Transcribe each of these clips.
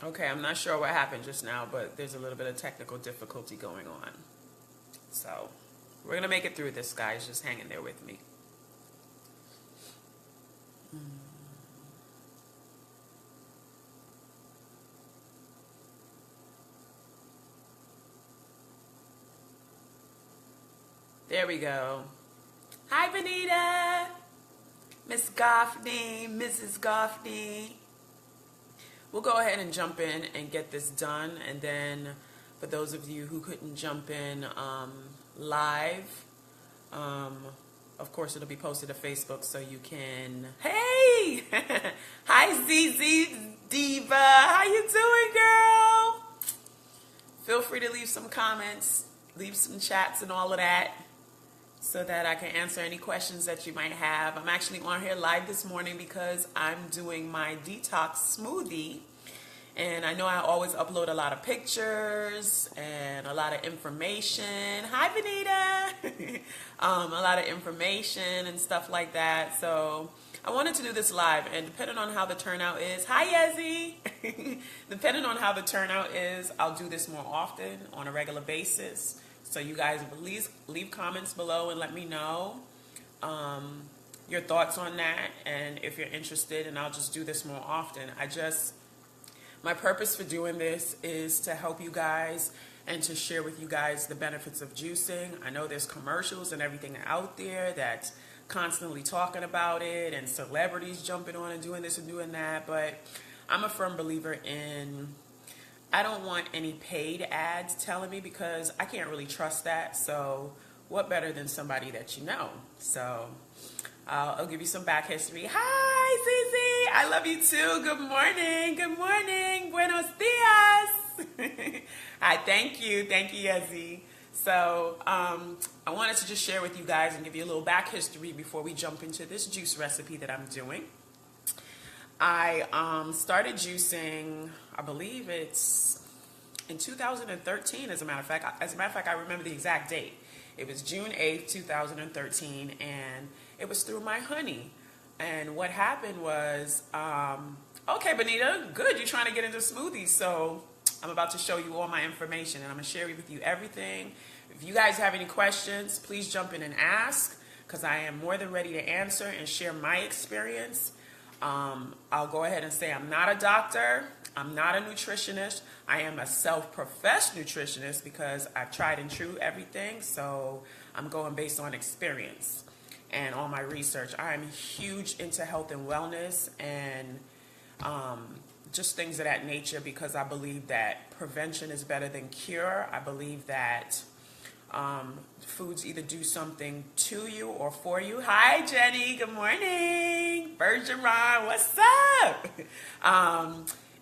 Okay, I'm not sure what happened just now, but there's a little bit of technical difficulty going on. So we're going to make it through this, guys. Just hang in there with me. There we go. Hi, Benita. Miss Goffney, Mrs. Goffney. We'll go ahead and jump in and get this done. And then for those of you who couldn't jump in live, of course, it'll be posted to Facebook so you can... Hey! Hi, ZZ Diva. How you doing, girl? Feel free to leave some comments, leave some chats and all of that so that I can answer any questions that you might have. I'm actually on here live this morning because I'm doing my detox smoothie. And I know I always upload a lot of pictures and a lot of information. Hi, Benita. A lot of information and stuff like that. So I wanted to do this live, and depending on how the turnout is, hi, Yezi. Depending on how the turnout is, I'll do this more often on a regular basis. So you guys please leave comments below and let me know your thoughts on that, and if you're interested, and I'll just do this more often. My purpose for doing this is to help you guys and to share with you guys the benefits of juicing. I know there's commercials and everything out there that's constantly talking about it, and celebrities jumping on and doing this and doing that, but I'm a firm believer in, I don't want any paid ads telling me, because I can't really trust that. So what better than somebody that you know? So I'll give you some back history. Hi, Zizi. I love you too. Good morning. Good morning. Buenos dias. Hi, thank you. Thank you, Yezi. So I wanted to just share with you guys and give you a little back history before we jump into this juice recipe that I'm doing. I started juicing, I believe it's in 2013, as a matter of fact. As a matter of fact, I remember the exact date. It was June 8th, 2013, and it was through my honey. And what happened was, okay, Benita, good, you're trying to get into smoothies, so I'm about to show you all my information, and I'm going to share with you everything. If you guys have any questions, please jump in and ask, because I am more than ready to answer and share my experience. I'll go ahead and say I'm not a doctor. I'm not a nutritionist. I am a self-professed nutritionist because I've tried and true everything. So I'm going based on experience and all my research. I'm huge into health and wellness and just things of that nature, because I believe that prevention is better than cure. I believe that foods either do something to you or for you. Hi, Jenny. Good morning. Bergeron, what's up?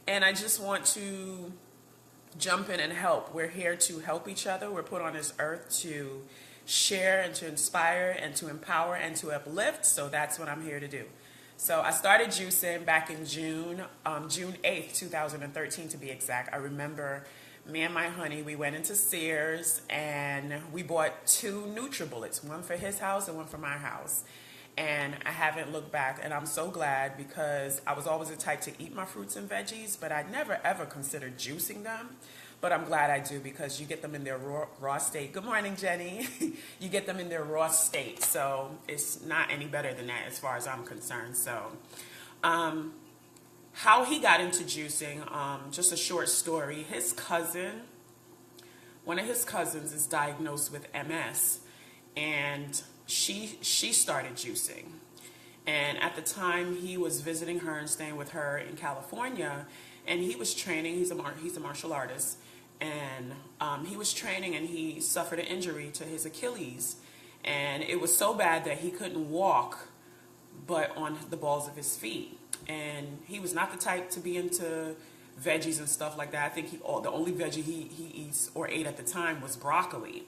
And I just want to jump in and help. We're here to help each other. We're put on this earth to share and to inspire and to empower and to uplift. So that's what I'm here to do. So I started juicing back in June 8th, 2013 to be exact. I remember me and my honey, we went into Sears and we bought 2 NutriBullets, one for his house and one for my house. And I haven't looked back, and I'm so glad, because I was always the type to eat my fruits and veggies, but I never ever considered juicing them. But I'm glad I do, because you get them in their raw state. Good morning, Jenny. You get them in their raw state, so it's not any better than that as far as I'm concerned. So how he got into juicing, just a short story. His cousin, one of his cousins is diagnosed with MS, and she started juicing. And at the time, he was visiting her and staying with her in California, and he was training. He's a martial artist, and he was training, and he suffered an injury to his Achilles, and it was so bad that he couldn't walk but on the balls of his feet. And he was not the type to be into veggies and stuff like that. I think the only veggie he eats or ate at the time was broccoli.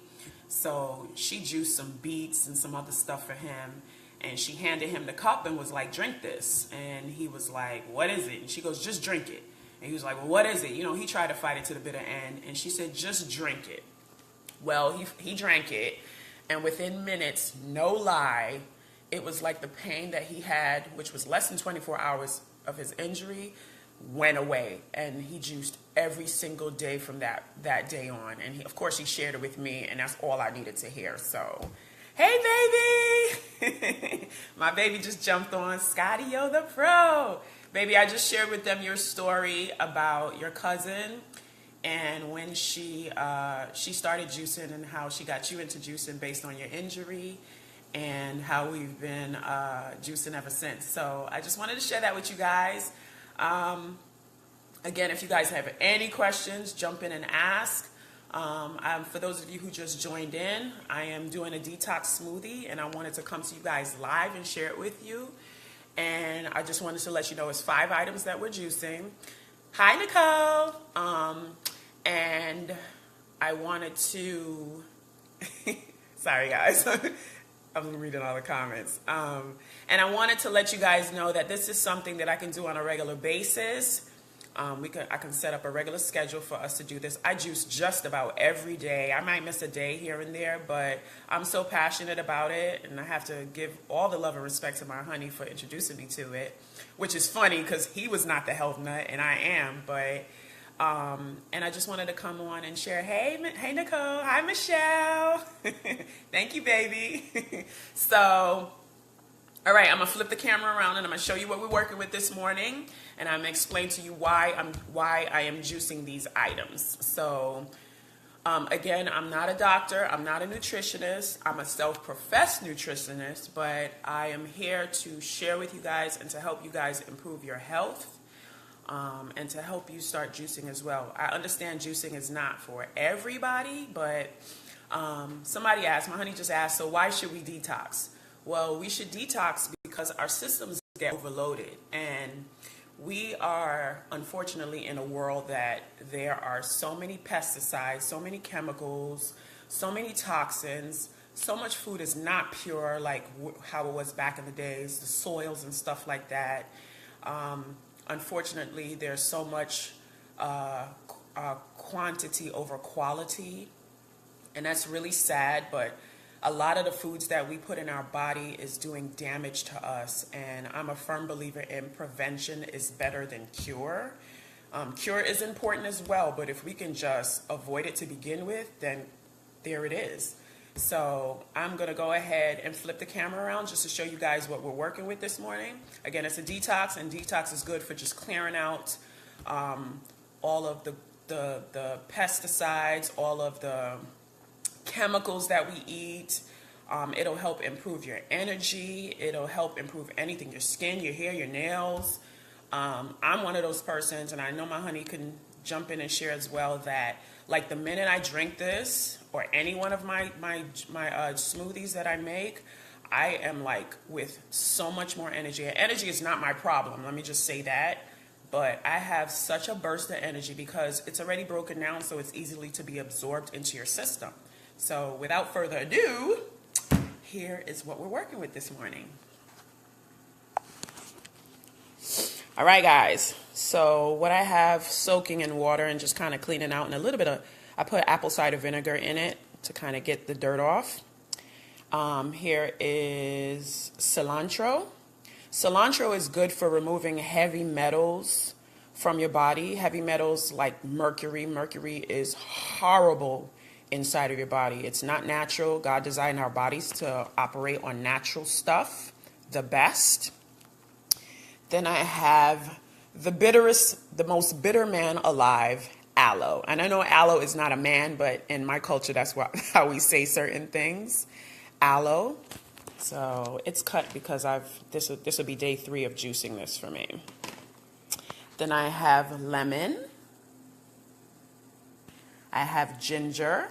So she juiced some beets and some other stuff for him, and she handed him the cup and was like, drink this. And he was like, what is it? And she goes, just drink it. And he was like, well, what is it? You know, he tried to fight it to the bitter end, and she said, just drink it. Well, he drank it, and within minutes, no lie, it was like the pain that he had, which was less than 24 hours of his injury, went away, and he juiced every single day from that day on. And of course he shared it with me, and that's all I needed to hear. So, hey baby, my baby just jumped on. Scotty, yo, the pro. Baby, I just shared with them your story about your cousin and when she started juicing and how she got you into juicing based on your injury, and how we've been juicing ever since. So I just wanted to share that with you guys. Again, if you guys have any questions, jump in and ask. For those of you who just joined in, I am doing a detox smoothie, and I wanted to come to you guys live and share it with you. And I just wanted to let you know it's 5 items that we're juicing. Hi, Nicole. And I wanted to, sorry guys, I'm reading all the comments. And I wanted to let you guys know that this is something that I can do on a regular basis. I can set up a regular schedule for us to do this. I juice just about every day. I might miss a day here and there, but I'm so passionate about it, and I have to give all the love and respect to my honey for introducing me to it, which is funny because he was not the health nut and I am. But and I just wanted to come on and share. Hey Nicole. Hi Michelle. Thank you, baby. So, all right, I'm gonna flip the camera around and I'm gonna show you what we're working with this morning, and I'm gonna explain to you why I am juicing these items. So, again, I'm not a doctor, I'm not a nutritionist, I'm a self-professed nutritionist, but I am here to share with you guys and to help you guys improve your health, and to help you start juicing as well. I understand juicing is not for everybody, but somebody asked, my honey just asked, so why should we detox? Well, we should detox because our systems get overloaded, and we are unfortunately in a world that there are so many pesticides, so many chemicals, so many toxins, so much food is not pure like how it was back in the days, the soils and stuff like that. Unfortunately, there's so much quantity over quality, and that's really sad, but a lot of the foods that we put in our body is doing damage to us, and I'm a firm believer in prevention is better than cure. Cure is important as well, but if we can just avoid it to begin with, then there it is. So I'm going to go ahead and flip the camera around just to show you guys what we're working with this morning. Again, it's a detox, and detox is good for just clearing out all of the pesticides, all of the chemicals that we eat. It'll help improve your energy. It'll help improve anything, your skin, your hair, your nails. I'm one of those persons, and I know my honey can jump in and share as well, that like the minute I drink this or any one of my smoothies that I make, I am like with so much more energy. Energy is not my problem, let me just say that. But I have such a burst of energy because it's already broken down, so it's easily to be absorbed into your system. So without further ado, here is what we're working with this morning. All right, guys. So what I have soaking in water and just kind of cleaning out, and a little bit of, I put apple cider vinegar in it to kind of get the dirt off. Here is cilantro. Cilantro is good for removing heavy metals from your body. Heavy metals like mercury. Mercury is horrible inside of your body. It's not natural. God designed our bodies to operate on natural stuff the best. Then I have the bitterest, the most bitter man alive, aloe. And I know aloe is not a man, but in my culture, that's how we say certain things. Aloe. So it's cut because this will be day 3 of juicing this for me. Then I have lemon. I have ginger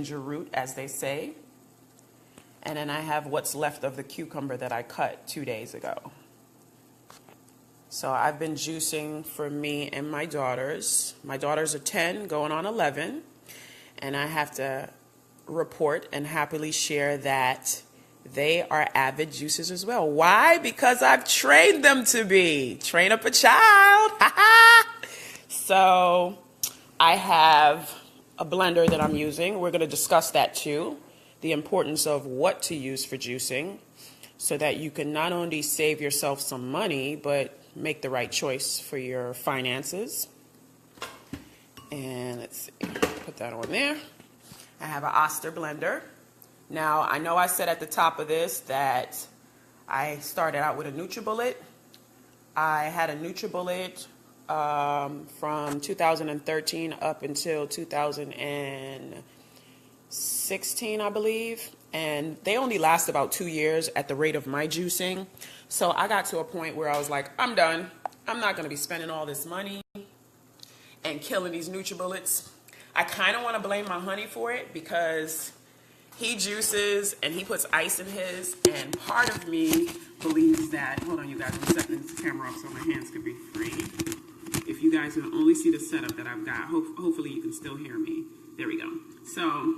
root, as they say. And then I have what's left of the cucumber that I cut 2 days ago. So I've been juicing for me and my daughters. My daughters are 10, going on 11. And I have to report and happily share that they are avid juicers as well. Why? Because I've trained them to be. Train up a child. So I have a blender that I'm using. We're going to discuss that too. The importance of what to use for juicing so that you can not only save yourself some money, but make the right choice for your finances. And let's see, put that on there. I have an Oster blender. Now, I know I said at the top of this that I started out with a NutriBullet. I had a NutriBullet from 2013 up until 2016, I believe. And they only last about 2 years at the rate of my juicing. So I got to a point where I was like, I'm done. I'm not going to be spending all this money and killing these NutriBullets. I kind of want to blame my honey for it because he juices and he puts ice in his, and part of me believes that, hold on you guys, I'm setting this camera up so my hands can be free. If you guys can only see the setup that I've got, hopefully you can still hear me. There we go. So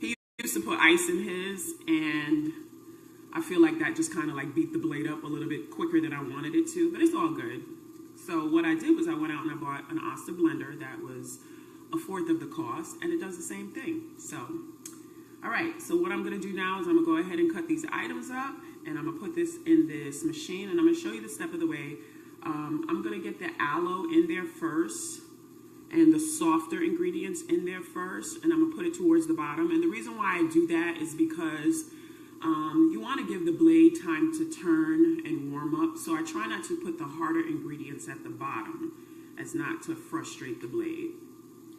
he used to put ice in his, and I feel like that just kind of like beat the blade up a little bit quicker than I wanted it to, but it's all good. So what I did was I went out and I bought an Oster blender that was 1/4 of the cost, and it does the same thing. So, all right, so what I'm gonna do now is I'm gonna go ahead and cut these items up, and I'm gonna put this in this machine, and I'm gonna show you the step of the way. I'm gonna get the aloe in there first, and the softer ingredients in there first, and I'm gonna put it towards the bottom. And the reason why I do that is because you wanna give the blade time to turn and warm up. So I try not to put the harder ingredients at the bottom as not to frustrate the blade.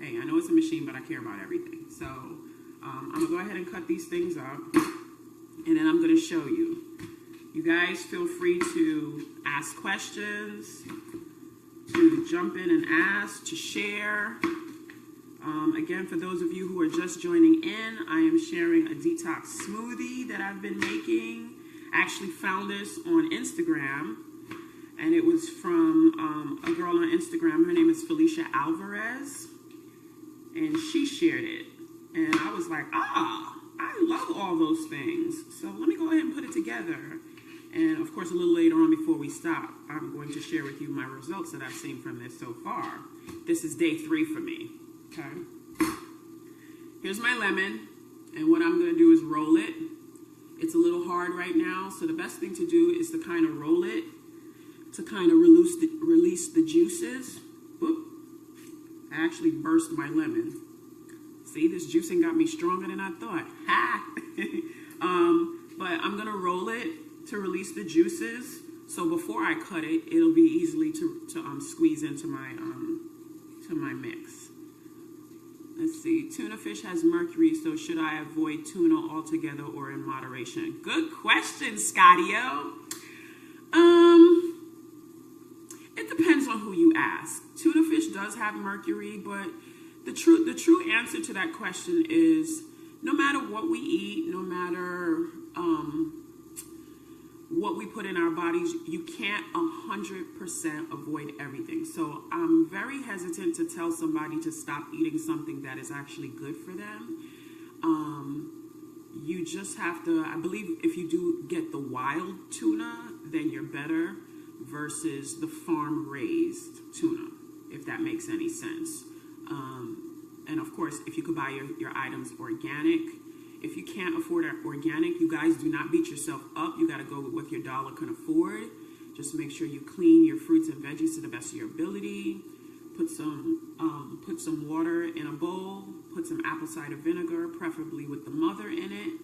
Hey, I know it's a machine, but I care about everything. So I'm gonna go ahead and cut these things up, and then I'm gonna show you. You guys feel free to ask questions, to jump in and ask, to share. Again, for those of you who are just joining in, I am sharing a detox smoothie that I've been making. I actually found this on Instagram, and it was from a girl on Instagram. Her name is Felicia Alvarez, and she shared it. And I was like, I love all those things. So let me go ahead and put it together. And of course, a little later on before we stop, I'm going to share with you my results that I've seen from this so far. This is day 3 for me, okay? Here's my lemon, and what I'm gonna do is roll it. It's a little hard right now, so the best thing to do is to kind of roll it, to kind of release the juices. Oop. I actually burst my lemon. See, this juicing got me stronger than I thought. Ha! But I'm gonna roll it to release the juices. So before I cut it, it'll be easily to squeeze into my mix. Let's see. Tuna fish has mercury, so should I avoid tuna altogether or in moderation? Good question, Scotty-O. It depends on who you ask. Tuna fish does have mercury, but the true answer to that question is no matter what we eat, no matter what we put in our bodies, you can't 100% avoid everything. So I'm very hesitant to tell somebody to stop eating something that is actually good for them. You just have to, I believe if you do get the wild tuna, then you're better versus the farm-raised tuna, if that makes any sense. And of course, if you could buy your items organic. If you can't afford organic, you guys do not beat yourself up. You got to go with what your dollar can afford. Just make sure you clean your fruits and veggies to the best of your ability. Put some water in a bowl. Put some apple cider vinegar, preferably with the mother in it,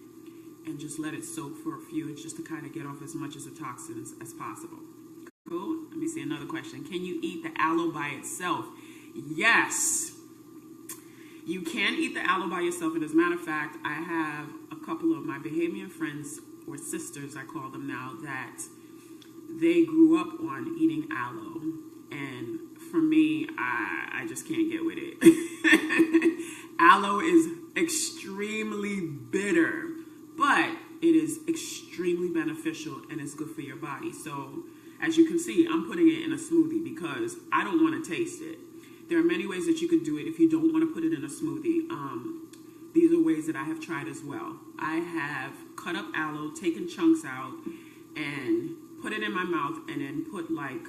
and just let it soak for a few, just to kind of get off as much of the toxins as possible. Cool. Let me see another question. Can you eat the aloe by itself? Yes. You can eat the aloe by yourself, and as a matter of fact, I have a couple of my Bahamian friends, or sisters I call them now, that they grew up on eating aloe, and for me, I just can't get with it. Aloe is extremely bitter, but it is extremely beneficial, and it's good for your body. So, as you can see, I'm putting it in a smoothie because I don't want to taste it. There are many ways that you could do it if you don't want to put it in a smoothie. These are ways that I have tried as well. I have cut up aloe, taken chunks out, and put it in my mouth, and then put like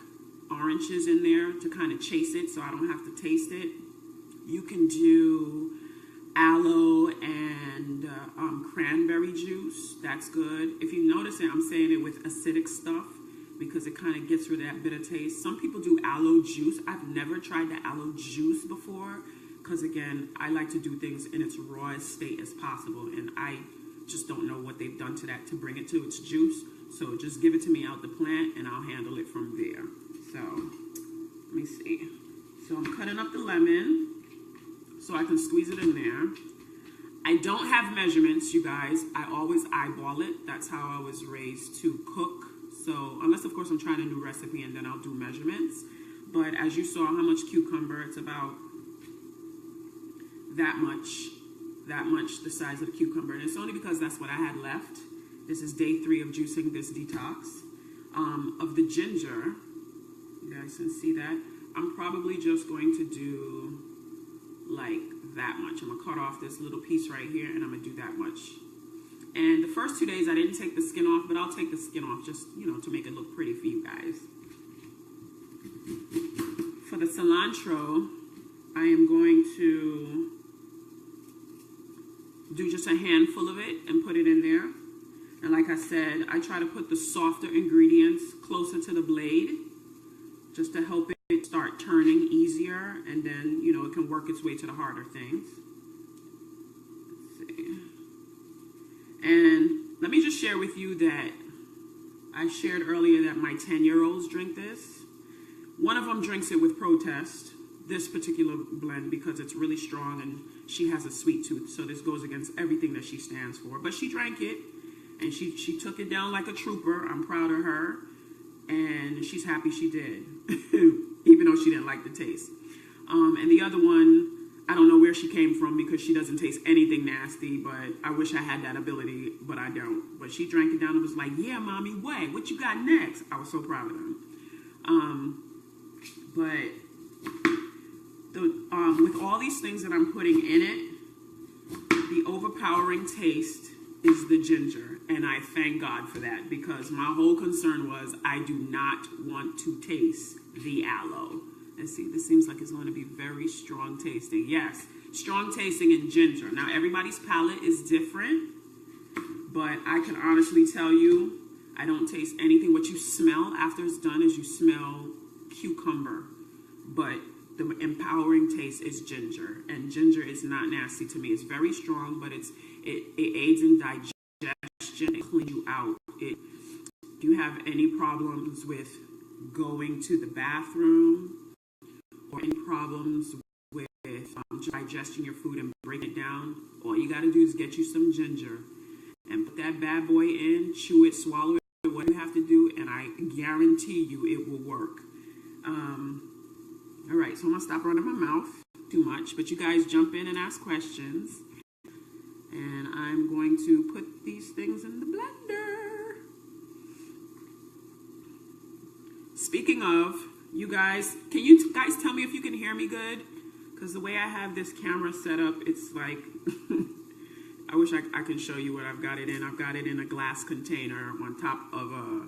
oranges in there to kind of chase it so I don't have to taste it. You can do aloe and cranberry juice. That's good. If you notice it, I'm saying it with acidic stuff because it kind of gets rid of that bitter taste. Some people do aloe juice. I've never tried the aloe juice before because, again, I like to do things in its rawest state as possible, and I just don't know what they've done to that to bring it to its juice. So just give it to me out the plant, and I'll handle it from there. So let me see. So I'm cutting up the lemon so I can squeeze it in there. I don't have measurements, you guys. I always eyeball it. That's how I was raised to cook. So unless, of course, I'm trying a new recipe, and then I'll do measurements. But as you saw how much cucumber, it's about that much the size of the cucumber. And it's only because that's what I had left. This is day 3 of juicing this detox. Of the ginger, you guys can see that. I'm probably just going to do like that much. I'm gonna cut off this little piece right here, and I'm gonna do that much. And the first 2 days I didn't take the skin off, but I'll take the skin off just, you know, to make it look pretty for you guys. For the cilantro, I am going to do just a handful of it and put it in there. And like I said, I try to put the softer ingredients closer to the blade just to help it start turning easier, and then, you know, it can work its way to the harder things. Let's see. And let me just share with you that I shared earlier that my 10-year-olds drink this. One of them drinks it with protest, this particular blend, because it's really strong and she has a sweet tooth. So this goes against everything that she stands for. But she drank it, and she took it down like a trooper. I'm proud of her. And she's happy she did, even though she didn't like the taste. And the other one, I don't know where she came from because she doesn't taste anything nasty, but I wish I had that ability, but I don't. But she drank it down and was like, yeah, mommy, what you got next? I was so proud of them. With all these things that I'm putting in it, the overpowering taste is the ginger, and I thank God for that, because my whole concern was I do not want to taste the aloe. And see, this seems like it's going to be very strong tasting. Yes, strong tasting in ginger. Now, everybody's palate is different, but I can honestly tell you, I don't taste anything. What you smell after it's done is you smell cucumber, but the empowering taste is ginger, and ginger is not nasty to me. It's very strong, but it aids in digestion. It cleans you out. Do you have any problems with going to the bathroom, or any problems with digesting your food and breaking it down? All you got to do is get you some ginger and put that bad boy in, chew it, swallow it, what you have to do, and I guarantee you it will work. All right, so I'm going to stop running my mouth too much, but you guys jump in and ask questions. And I'm going to put these things in the blender. Speaking of, you guys, can you guys tell me if you can hear me good? Because the way I have this camera set up, it's like, I wish I could show you what I've got it in. I've got it in a glass container on top of a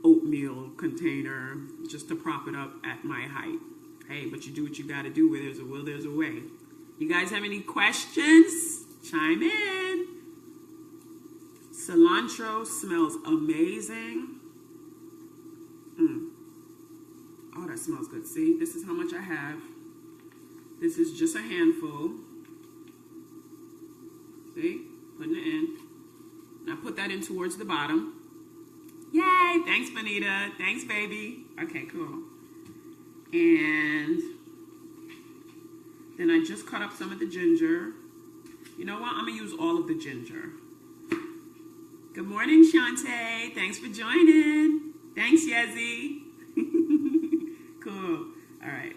oatmeal container just to prop it up at my height. Hey, but you do what you got to do. Where there's a will, there's a way. You guys have any questions? Chime in. Cilantro smells amazing. Oh, that smells good. See, this is how much I have. This is just a handful. See, putting it in. Now put that in towards the bottom. Yay! Thanks, Benita. Thanks, baby. Okay, cool. And then I just cut up some of the ginger. You know what? I'm going to use all of the ginger. Good morning, Shantae. Thanks for joining. Thanks, Yezi. Cool. All right.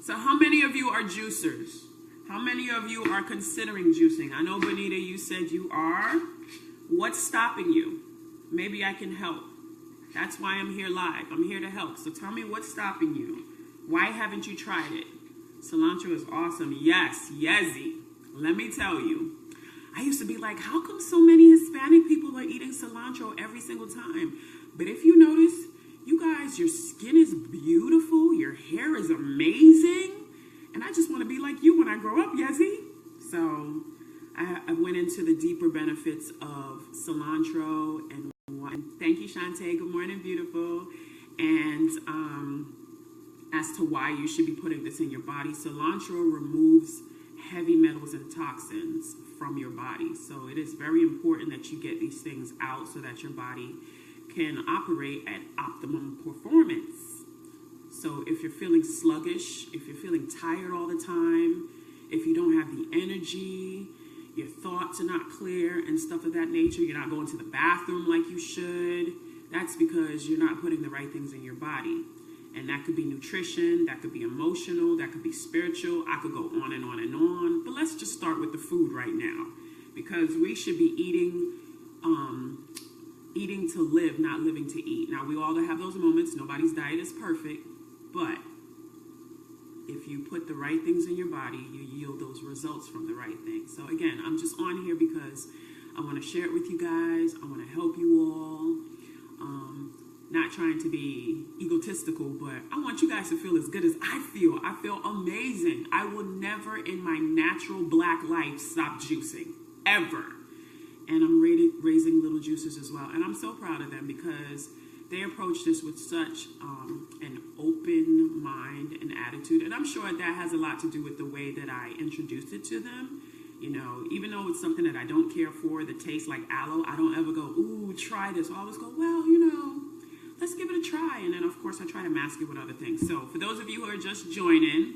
So how many of you are juicers? How many of you are considering juicing? I know, Benita, you said you are. What's stopping you? Maybe I can help. That's why I'm here live. I'm here to help. So tell me what's stopping you. Why haven't you tried it? Cilantro is awesome. Yes, Yezi. Let me tell you. I used to be like, how come so many Hispanic people are eating cilantro every single time? But if you notice, you guys, your skin is beautiful. Your hair is amazing. And I just want to be like you when I grow up, Yezi. So I went into the deeper benefits of cilantro and Thank you, Shantae. Good morning, beautiful. And as to why you should be putting this in your body, cilantro removes heavy metals and toxins from your body. So it is very important that you get these things out so that your body can operate at optimum performance. So if you're feeling sluggish, if you're feeling tired all the time, if you don't have the energy, your thoughts are not clear and stuff of that nature, you're not going to the bathroom like you should, that's because you're not putting the right things in your body. And that could be nutrition, that could be emotional, that could be spiritual. I could go on and on and on. But let's just start with the food right now, because we should be eating eating to live, not living to eat. Now, we all have those moments. Nobody's diet is perfect, but if you put the right things in your body, you yield those results from the right things. So again, I'm just on here because I want to share it with you guys. I want to help you all. Not trying to be egotistical, but I want you guys to feel as good as I feel. I feel amazing. I will never in my natural black life stop juicing, ever. And I'm raising little juicers as well. And I'm so proud of them because they approach this with such an open mind and attitude. And I'm sure that has a lot to do with the way that I introduced it to them. You know, even though it's something that I don't care for, that tastes like aloe, I don't ever go, ooh, try this. I always go, well, you know, let's give it a try. And then, of course, I try to mask it with other things. So for those of you who are just joining,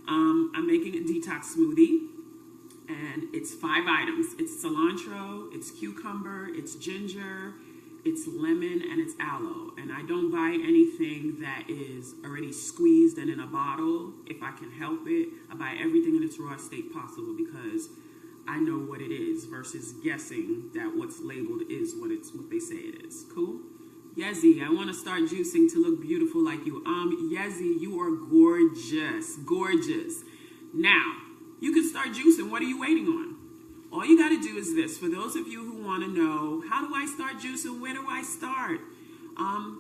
I'm making a detox smoothie. And it's 5 items. It's cilantro, it's cucumber, it's ginger, it's lemon, and it's aloe. And I don't buy anything that is already squeezed and in a bottle. If I can help it, I buy everything in its raw state possible because I know what it is versus guessing that what's labeled is what they say it is. Cool? Yezi, I want to start juicing to look beautiful like you. Yezi, you are gorgeous, gorgeous. Now, you can start juicing. What are you waiting on? All you got to do is this. For those of you who want to know, how do I start juicing? Where do I start?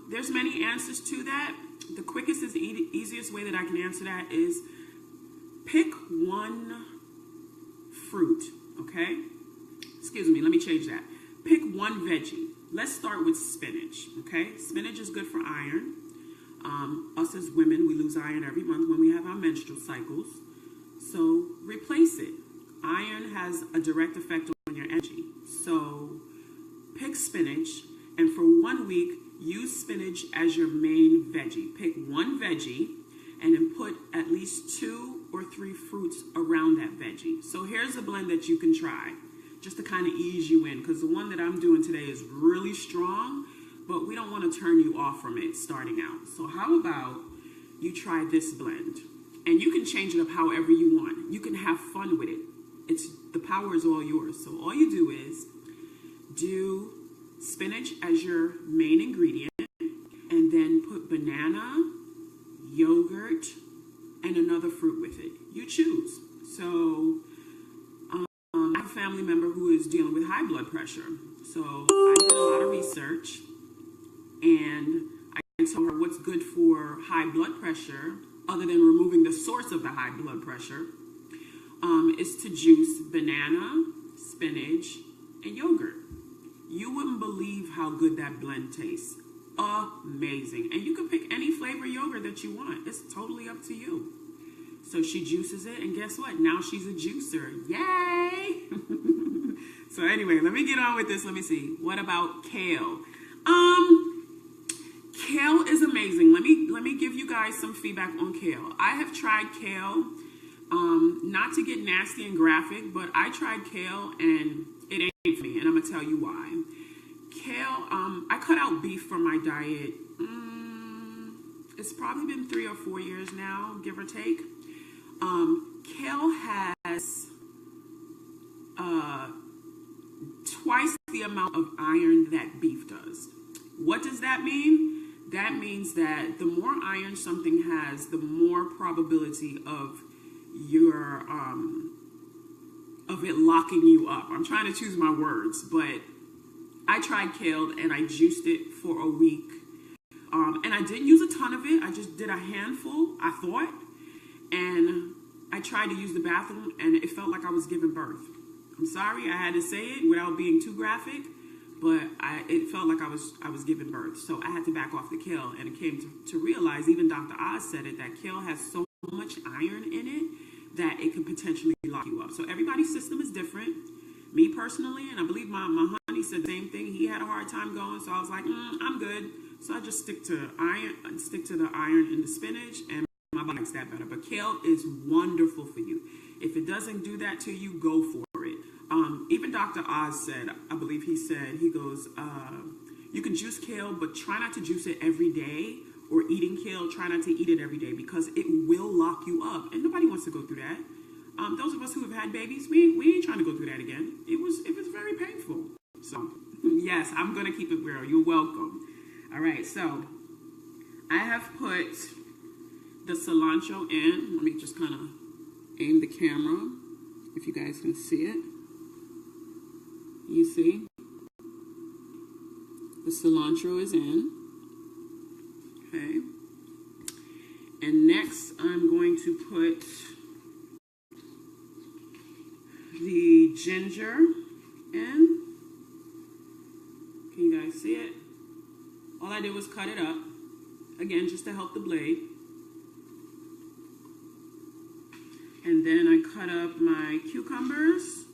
There's many answers to that. The quickest is the easiest way that I can answer that is pick one fruit, okay? Excuse me, let me change that. Pick one veggie. Let's start with spinach, okay? Spinach is good for iron. Us as women, we lose iron every month when we have our menstrual cycles. So replace it. Iron has a direct effect on your energy. So pick spinach, and for 1 week, use spinach as your main veggie. Pick one veggie and then put at least 2 or 3 fruits around that veggie. So here's a blend that you can try just to kind of ease you in, because the one that I'm doing today is really strong, but we don't want to turn you off from it starting out. So how about you try this blend? And you can change it up however you want. You can have fun with it. The power is all yours. So all you do is do spinach as your main ingredient, and then put banana, yogurt, and another fruit with it. You choose. So I have a family member who is dealing with high blood pressure. So I did a lot of research, and I told her what's good for high blood pressure, other than removing the source of the high blood pressure, is to juice banana, spinach, and yogurt. You wouldn't believe how good that blend tastes. Amazing. And you can pick any flavor yogurt that you want. It's totally up to you. So she juices it, and guess what? Now she's a juicer. Yay! So anyway, let me get on with this. Let me see. What about kale? Kale is amazing. Let me give you guys some feedback on kale. I have tried kale, not to get nasty and graphic, but I tried kale and it ain't for me, and I'm gonna tell you why. Kale, I cut out beef from my diet. It's probably been 3 or 4 years now, give or take. Kale has twice the amount of iron that beef does. What does that mean? That means that the more iron something has, the more probability of your of it locking you up. I'm trying to choose my words, but I tried kale and I juiced it for a week. And I didn't use a ton of it. I just did a handful, I thought. And I tried to use the bathroom and it felt like I was giving birth. I'm sorry, I had to say it without being too graphic, but it felt like I was giving birth. So I had to back off the kale, and it came to realize, even Dr. Oz said it, that kale has so much iron in it that it can potentially lock you up. So everybody's system is different. Me personally, and I believe my honey said the same thing. He had a hard time going, so I was like, I'm good. So I just stick to the iron in the spinach, and my body likes that better. But kale is wonderful for you. If it doesn't do that to you, go for it. Even Dr. Oz said, I believe he said, he goes, you can juice kale, but try not to juice it every day. Or eating kale, try not to eat it every day, because it will lock you up, and nobody wants to go through that. Those of us who have had babies, we ain't trying to go through that again. It was very painful. So yes, I'm gonna keep it real. You're welcome. All right, so I have put the cilantro in. Let me just kind of aim the camera if you guys can see it. You see, the cilantro is in. Okay, and next I'm going to put the ginger in. Can you guys see it? All I did was cut it up, again, just to help the blade. And then I cut up my cucumbers.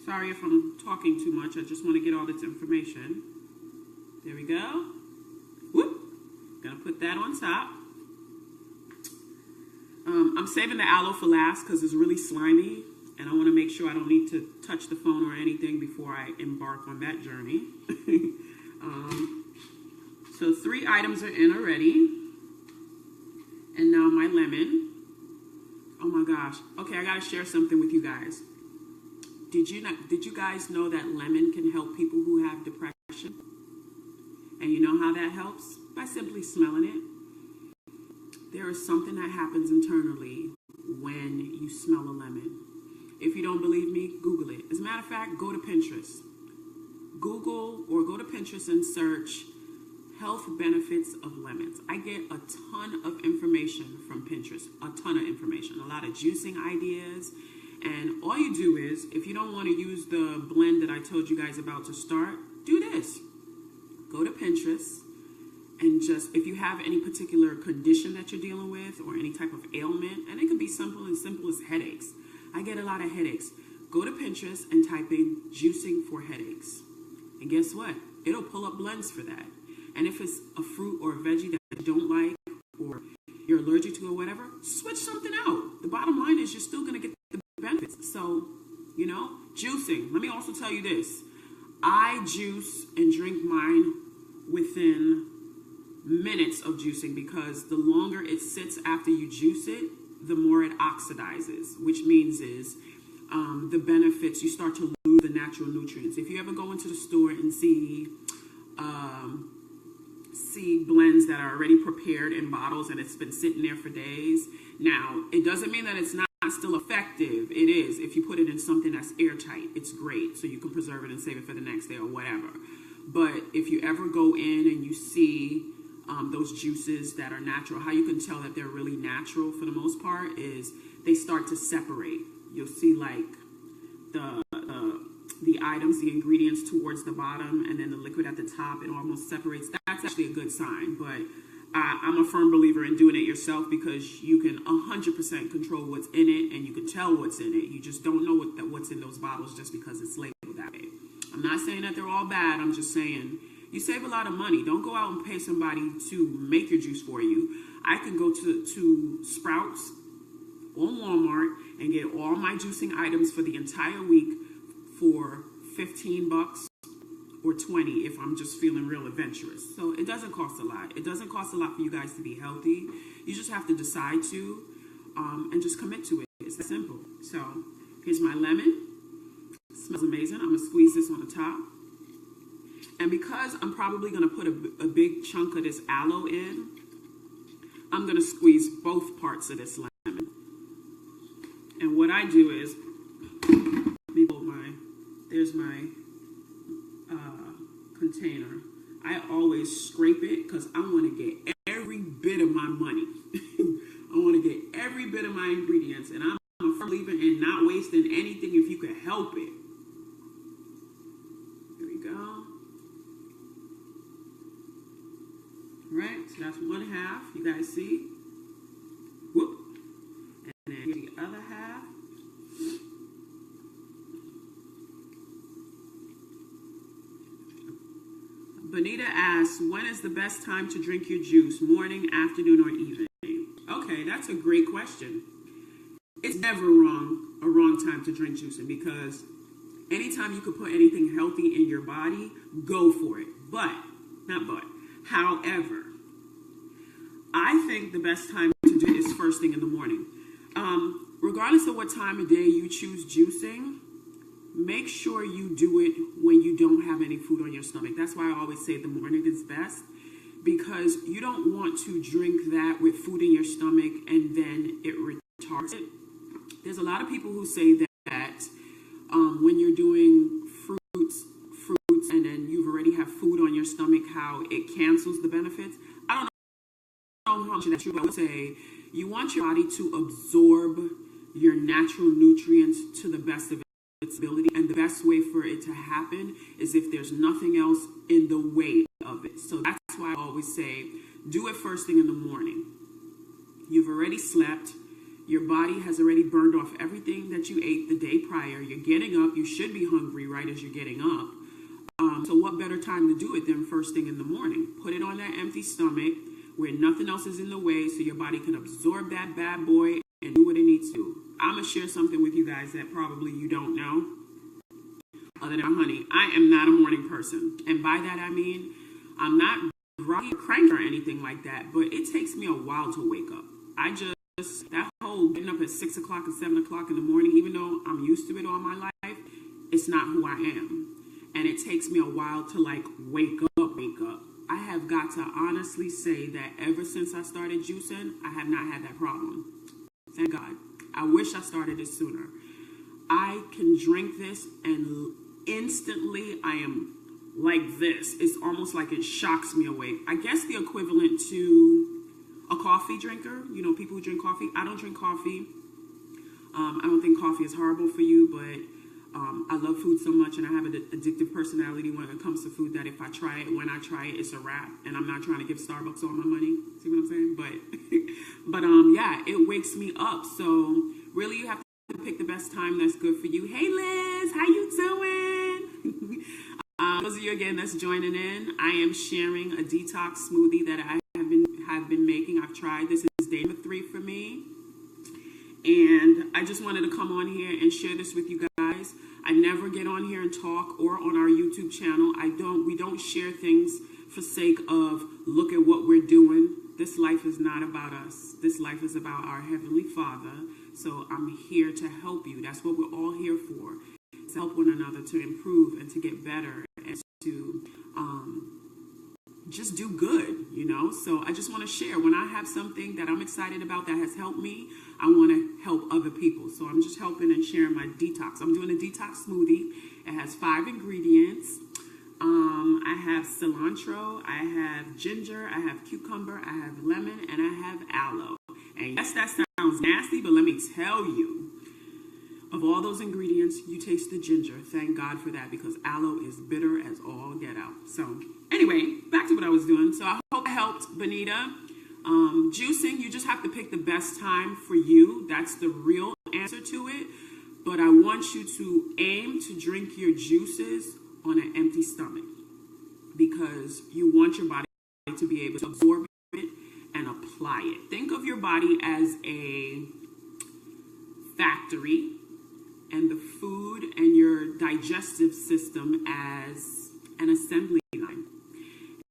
Sorry if I'm talking too much, I just want to get all this information. There we go. Whoop. Gonna put that on top. I'm saving the aloe for last because it's really slimy, and I want to make sure I don't need to touch the phone or anything before I embark on that journey. So 3 items are in already. And now my lemon. Oh my gosh. Okay, I gotta share something with you guys. Did you guys know that lemon can help people who have depression? And you know how that helps? By simply smelling it. There is something that happens internally when you smell a lemon. If you don't believe me, Google it. As a matter of fact, go to Pinterest. Google or go to Pinterest and search health benefits of lemons. I get a ton of information from Pinterest, a ton of information, a lot of juicing ideas. And all you do is, if you don't want to use the blend that I told you guys about to start, do this. Go to Pinterest and just, if you have any particular condition that you're dealing with or any type of ailment, and it could be simple as headaches. I get a lot of headaches. Go to Pinterest and type in juicing for headaches. And guess what? It'll pull up blends for that. And if it's a fruit or a veggie that you don't like or you're allergic to or whatever, switch something out. The bottom line is you're still going to get the benefits. So, you know, juicing. Let me also tell you this. I juice and drink mine within minutes of juicing, because the longer it sits after you juice it, the more it oxidizes, which means is the benefits, you start to lose the natural nutrients. If you ever go into the store and see blends that are already prepared in bottles and it's been sitting there for days, now it doesn't mean that it's not still effective. It is. If you put it in something that's airtight, it's great, so you can preserve it and save it for the next day or whatever. But if you ever go in and you see those juices that are natural, how you can tell that they're really natural for the most part is they start to separate. You'll see like the items, the ingredients towards the bottom, and then the liquid at the top, it almost separates. That's actually a good sign. But I'm a firm believer in doing it yourself, because you can 100% control what's in it, and you can tell what's in it. You just don't know what's in those bottles just because it's labeled that way. I'm not saying that they're all bad. I'm just saying you save a lot of money. Don't go out and pay somebody to make your juice for you. I can go to Sprouts or Walmart and get all my juicing items for the entire week for $15 or $20 if I'm just feeling real adventurous. So it doesn't cost a lot. It doesn't cost a lot for you guys to be healthy. You just have to decide to and just commit to it. It's that simple. So here's my lemon. It smells amazing. I'm going to squeeze this on the top. And because I'm probably going to put a big chunk of this aloe in, I'm going to squeeze both parts of this lemon. And what I do is, there's my container. I always scrape it because I want to get every bit of my money. I want to get every bit of my ingredients. And I'm a firm believing in not wasting anything if you could help it. Here we go. All right, so that's 1/2. You guys see? Whoop. And then here's the other half. Benita asks, when is the best time to drink your juice? Morning, afternoon, or evening? Okay, that's a great question. It's never a wrong time to drink juicing, because anytime you could put anything healthy in your body, go for it. However, I think the best time to do it is first thing in the morning. Regardless of what time of day you choose juicing, make sure you do it when you don't have any food on your stomach. That's why I always say the morning is best, because you don't want to drink that with food in your stomach and then it retards it. There's a lot of people who say that when you're doing fruits and then you've already have food on your stomach, how it cancels the benefits. I don't know how much that's true, but I would say you want your body to absorb your natural nutrients to the best of its ability, and the best way for it to happen is if there's nothing else in the way of it. So that's why I always say do it first thing in the morning. You've already slept. Your body has already burned off everything that you ate the day prior. You're getting up. You should be hungry right as you're getting up. So what better time to do it than first thing in the morning? Put it on that empty stomach where nothing else is in the way, so your body can absorb that bad boy and do what it needs to. I'm going to share something with you guys that probably you don't know. Other than honey, I am not a morning person. And by that I mean, I'm not groggy or cranky or anything like that, but it takes me a while to wake up. That whole getting up at 6 o'clock and 7 o'clock in the morning, even though I'm used to it all my life, it's not who I am. And it takes me a while to like wake up. I have got to honestly say that ever since I started juicing, I have not had that problem. Thank God. I wish I started it sooner. I can drink this and instantly I am like this. It's almost like it shocks me awake. I guess the equivalent to a coffee drinker. You know, people who drink coffee. I don't drink coffee. I don't think coffee is horrible for you, but I love food so much and I have an addictive personality when it comes to food that if I try it, when I try it, it's a wrap. And I'm not trying to give Starbucks all my money. See what I'm saying? But yeah, it wakes me up. So really you have to pick the best time that's good for you. Hey Liz, how you doing? Those of you again that's joining in, I am sharing a detox smoothie that I have been making. I've tried. This is day number 3 for me. And I just wanted to come on here and share this with you guys. I never get on here and talk, or on our YouTube channel. We don't share things for sake of look at what we're doing. This life is not about us. This life is about our Heavenly Father. So I'm here to help you. That's what we're all here for. To help one another to improve and to get better and to just do good, you know. So I just want to share when I have something that I'm excited about that has helped me, I want to help other people. So I'm just helping and sharing my detox. I'm doing a detox smoothie. It has 5 ingredients. I have cilantro, I have ginger, I have cucumber, I have lemon, and I have aloe. And yes, that sounds nasty, but let me tell you, of all those ingredients, you taste the ginger. Thank God for that, because aloe is bitter as all get out. So anyway, back to what I was doing. So I hope I helped Benita. Juicing, you just have to pick the best time for you. That's the real answer to it. But I want you to aim to drink your juices on an empty stomach, because you want your body to be able to absorb it and apply it. Think of your body as a factory and the food and your digestive system as an assembly line,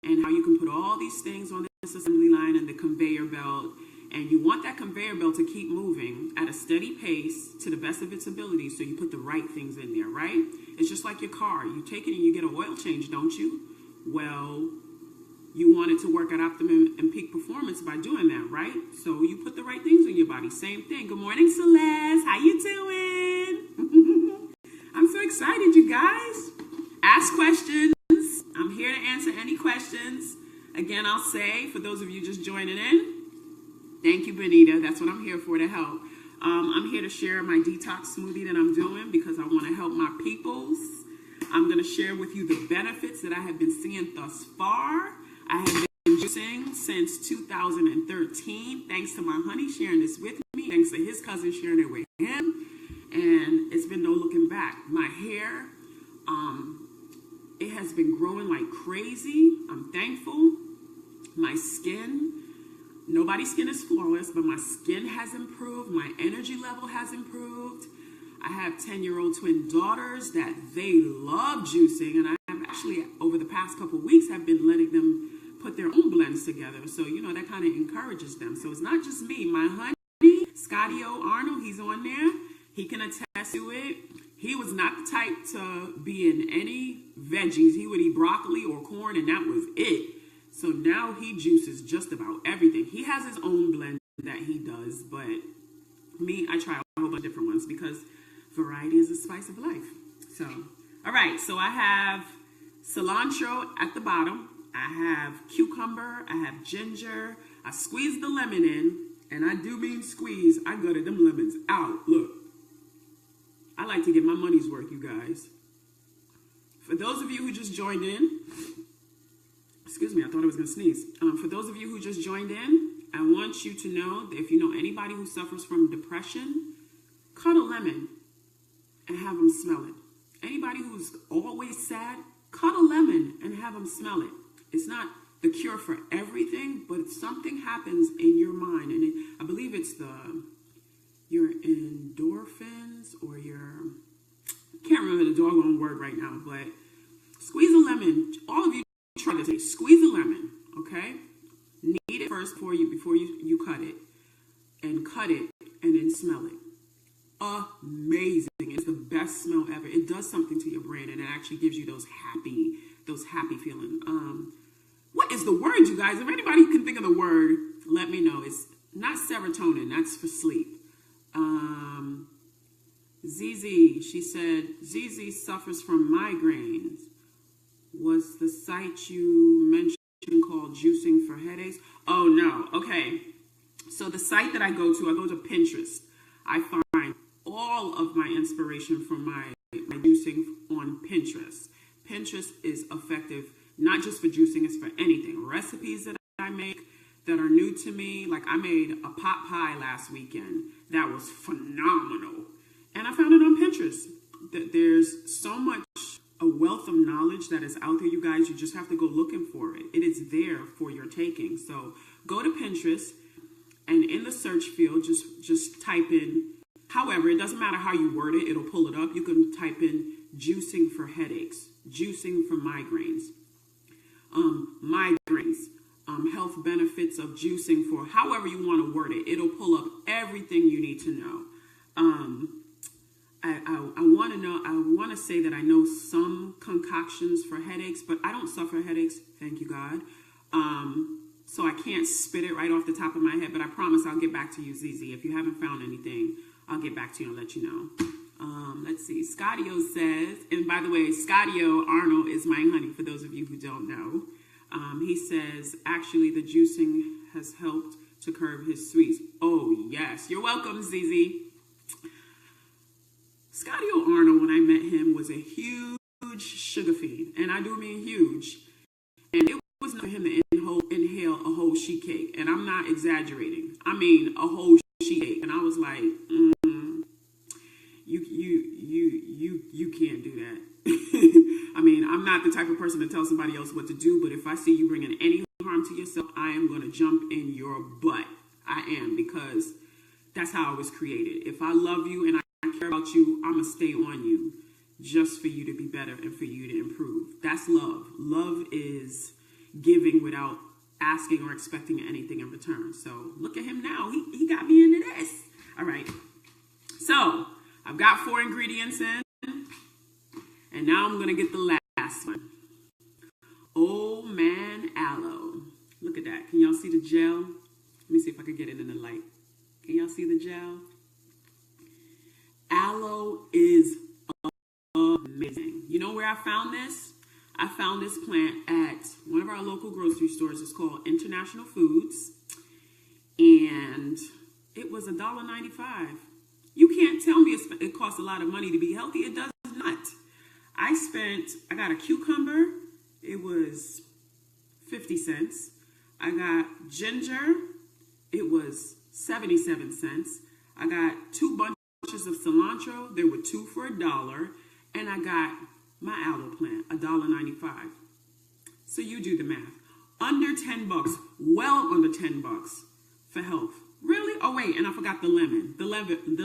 and how you can put all these things on this assembly line and the conveyor belt, and you want that conveyor belt to keep moving at a steady pace to the best of its ability, so you put the right things in there, right? It's just like your car. You take it and you get an oil change, don't you? Well, you want it to work at optimum and peak performance by doing that, right? So you put the right things in your body. Same thing. Good morning, Celeste. How you doing? I'm so excited, you guys. Ask questions. I'm here to answer any questions. Again, I'll say, for those of you just joining in, thank you, Benita. That's what I'm here for, to help. I'm here to share my detox smoothie that I'm doing because I want to help my peoples. I'm going to share with you the benefits that I have been seeing thus far. I have been juicing since 2013, thanks to my honey sharing this with me, thanks to his cousin sharing it with him, and it's been no looking back. My hair, it has been growing like crazy. I'm thankful. My skin, nobody's skin is flawless, but my skin has improved. My energy level has improved. I have 10-year-old twin daughters that they love juicing, and I have actually, over the past couple weeks, have been letting them put their own blends together. So, you know, that kind of encourages them. So it's not just me. My honey, Scotty Arnold, he's on there. He can attest to it. He was not the type to be in any veggies. He would eat broccoli or corn, and that was it. So now he juices just about everything. He has his own blend that he does, but me, I try a whole bunch of different ones because variety is the spice of life. So, all right, so I have cilantro at the bottom. I have cucumber. I have ginger. I squeeze the lemon in, and I do mean squeeze. I gutted them lemons out. Look, I like to get my money's worth, you guys. For those of you who just joined in, excuse me, I thought I was going to sneeze. For those of you who just joined in, I want you to know that if you know anybody who suffers from depression, cut a lemon and have them smell it. Anybody who's always sad, cut a lemon and have them smell it. It's not the cure for everything, but something happens in your mind. And I believe it's your endorphins or I can't remember the doggone word right now, but squeeze a lemon. All of you try this. Squeeze a lemon, okay? Knead it first before you cut it. And cut it and then smell it. Amazing. It's the best smell ever. It does something to your brain and it actually gives you those happy feelings. What is the word, you guys? If anybody can think of the word, let me know. It's not serotonin. That's for sleep. ZZ, she said, ZZ suffers from migraines. Was the site you mentioned called Juicing for Headaches? Oh, no. Okay. So the site that I go to Pinterest. I find all of my inspiration from my juicing on Pinterest. Pinterest is effective, not just for juicing, it's for anything. Recipes that I make that are new to me. Like I made a pot pie last weekend. That was phenomenal. And I found it on Pinterest. There's so much, a wealth of knowledge that is out there, you guys. You just have to go looking for it. It is there for your taking. So go to Pinterest and in the search field, just type in, however, it doesn't matter how you word it, it'll pull it up. You can type in juicing for headaches, juicing for migraines, health benefits of juicing for however you want to word it. It'll pull up everything you need to know. I want to say that I know some concoctions for headaches, but I don't suffer headaches, thank you God. So I can't spit it right off the top of my head, but I promise I'll get back to you, ZZ. If you haven't found anything, I'll get back to you and let you know. Let's see. Scottio says, and by the way, Scottio Arnold is my honey, for those of you who don't know. He says, actually, the juicing has helped to curb his sweets. Oh, yes. You're welcome, ZZ. Scottio Arnold, when I met him, was a huge sugar fiend, and I do mean huge. And it was not for him to inhale a whole sheet cake, and I'm not exaggerating. I mean a whole sheet cake, and I was like, you can't do that. I mean, I'm not the type of person to tell somebody else what to do, but if I see you bringing any harm to yourself, I am going to jump in your butt. I am, because that's how I was created. If I love you and I care about you, I'm going to stay on you just for you to be better and for you to improve. That's love. Love is giving without asking or expecting anything in return. So look at him now. He got me into this. All right. So I've got 4 ingredients in. And now I'm going to get the last one. Oh man, aloe. Look at that. Can y'all see the gel? Let me see if I can get it in the light. Can y'all see the gel? Aloe is amazing. You know where I found this? I found this plant at one of our local grocery stores. It's called International Foods. And it was $1.95. You can't tell me it costs a lot of money to be healthy. It does not. I got a cucumber. It was 50 cents. I got ginger. It was 77 cents. I got 2 bunches of cilantro. There were 2 for $1. And I got my aloe plant, $1.95. So you do the math. Under 10 bucks, well under 10 bucks for health. Really? Oh wait, and I forgot the lemon. The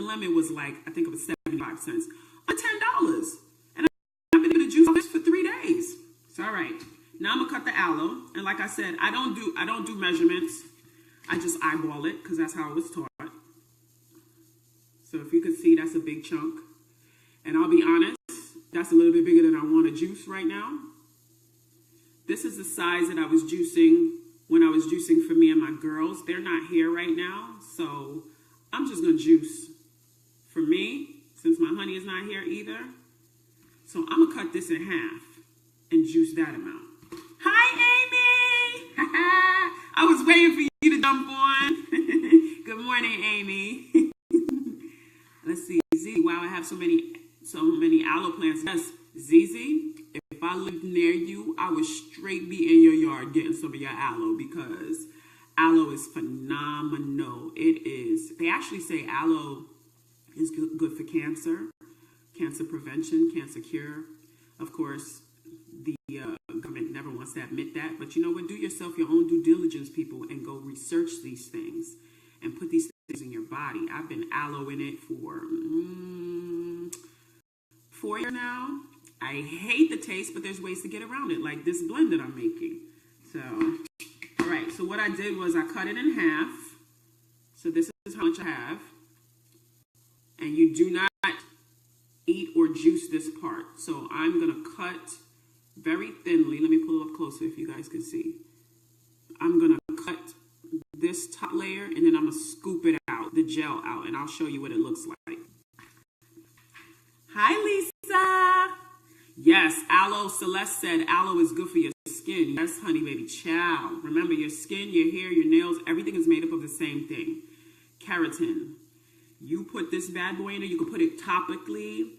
lemon was like, I think it was 75 cents. $10. And I've been able to juice this for 3 days. So all right. Now I'm gonna cut the aloe. And like I said, I don't do measurements. I just eyeball it because that's how I was taught. So if you can see, that's a big chunk. And I'll be honest, that's a little bit bigger than I want to juice right now. This is the size that I was juicing when I was juicing for me and my girls. They're not here right now, so I'm just going to juice for me since my honey is not here either. So I'm going to cut this in half and juice that amount. Hi, Amy! I was waiting for you to jump on. Good morning, Amy. Let's see. Z, wow, I have so many aloe plants. Yes, ZZ, if I lived near you, I would straight be in your yard getting some of your aloe because aloe is phenomenal. It is. They actually say aloe is good for cancer prevention, cancer cure. Of course, the government never wants to admit that. But you know what? Do yourself your own due diligence, people, and go research these things and put these things in your body. I've been aloeing it for 4 years now. I hate the taste, but there's ways to get around it, like this blend that I'm making. So, all right. So what I did was I cut it in half. So this is how much I have. And you do not eat or juice this part. So I'm going to cut very thinly. Let me pull it up closer if you guys can see. I'm going to cut this top layer and then I'm going to scoop it out, the gel out, and I'll show you what it looks like. Hi, Lisa. Yes, aloe. Celeste said aloe is good for your skin. Yes, honey, baby. Ciao. Remember, your skin, your hair, your nails, everything is made up of the same thing. Keratin. You put this bad boy in there. You can put it topically.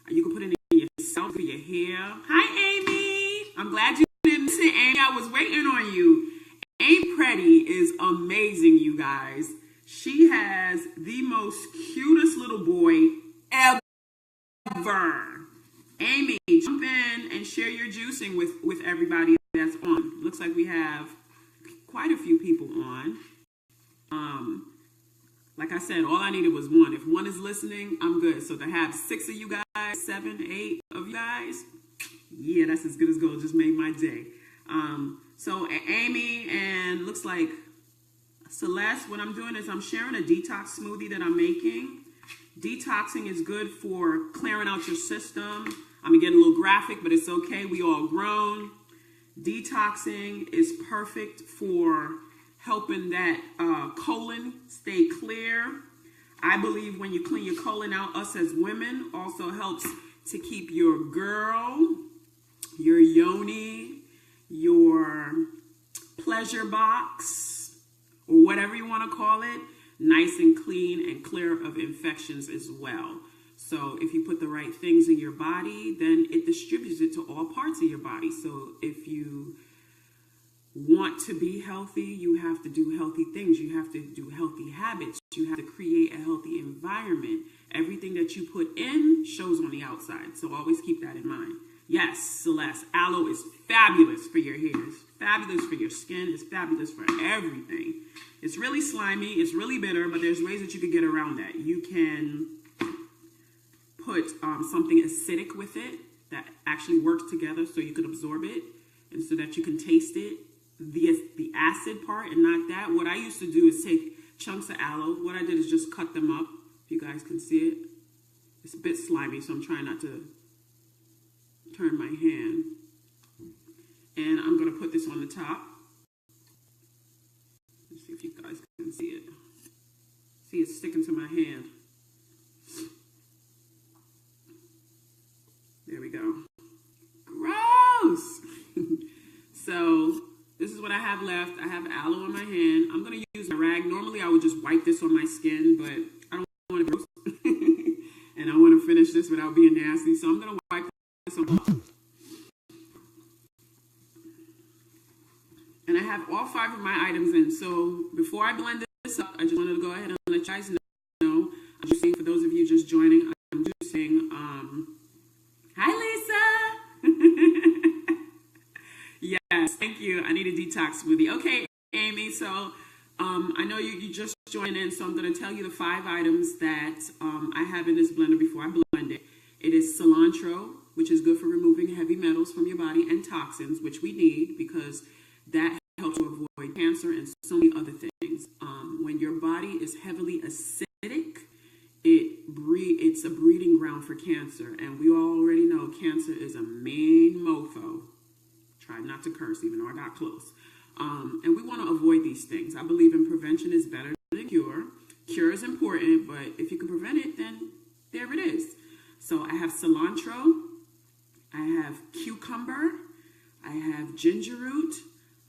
You can put it in yourself for your hair. Hi, Amy. I'm glad you didn't say Amy. I was waiting on you. Amy Pretty is amazing, you guys. She has the most cutest little boy ever. Amy, jump in and share your juicing with everybody that's on. Looks like we have quite a few people on. Like I said, all I needed was one. If one is listening, I'm good. So to have 6 of you guys, 7, 8 of you guys, yeah, that's as good as gold. Just made my day. So Amy and looks like Celeste, what I'm doing is I'm sharing a detox smoothie that I'm making. Detoxing is good for clearing out your system. I'm gonna get a little graphic, but it's okay. We all grown. Detoxing is perfect for helping that colon stay clear. I believe when you clean your colon out, us as women, also helps to keep your girl, your yoni, your pleasure box, or whatever you want to call it, nice and clean and clear of infections as well. So if you put the right things in your body, then it distributes it to all parts of your body. So if you want to be healthy, you have to do healthy things. You have to do healthy habits. You have to create a healthy environment. Everything that you put in shows on the outside. So always keep that in mind. Yes, Celeste, aloe is fabulous for your hair. It's fabulous for your skin. It's fabulous for everything. It's really slimy. It's really bitter, but there's ways that you can get around that. You can put something acidic with it that actually works together so you can absorb it and so that you can taste it. The acid part and not that. What I used to do is take chunks of aloe. What I did is just cut them up. If you guys can see it. It's a bit slimy, so I'm trying not to turn my hand. And I'm going to put this on the top. Let's see if you guys can see it. See, it's sticking to my hand. There we go. Gross! So this is what I have left. I have aloe in my hand. I'm going to use a rag. Normally, I would just wipe this on my skin, but I don't want to be gross. And I want to finish this without being nasty, so I'm going to wipe this on. And I have all 5 of my items in. So before I blend this up, I just wanted to go ahead and let you guys know. I'm just saying, for those of you just joining, I'm just saying, hi, Lisa. Yes, thank you. I need a detox smoothie. Okay, Amy, so I know you just joined in, so I'm going to tell you the 5 items that I have in this blender before I blend it. It is cilantro, which is good for removing heavy metals from your body, and toxins, which we need because that helps to avoid cancer and so many other things. When your body is heavily acidic, it's a breeding ground for cancer, and we already know cancer is a main mofo. Try not to curse, even though I got close. And we want to avoid these things. I believe in prevention is better than cure. Cure is important, but if you can prevent it, then there it is. So I have cilantro, I have cucumber, I have ginger root,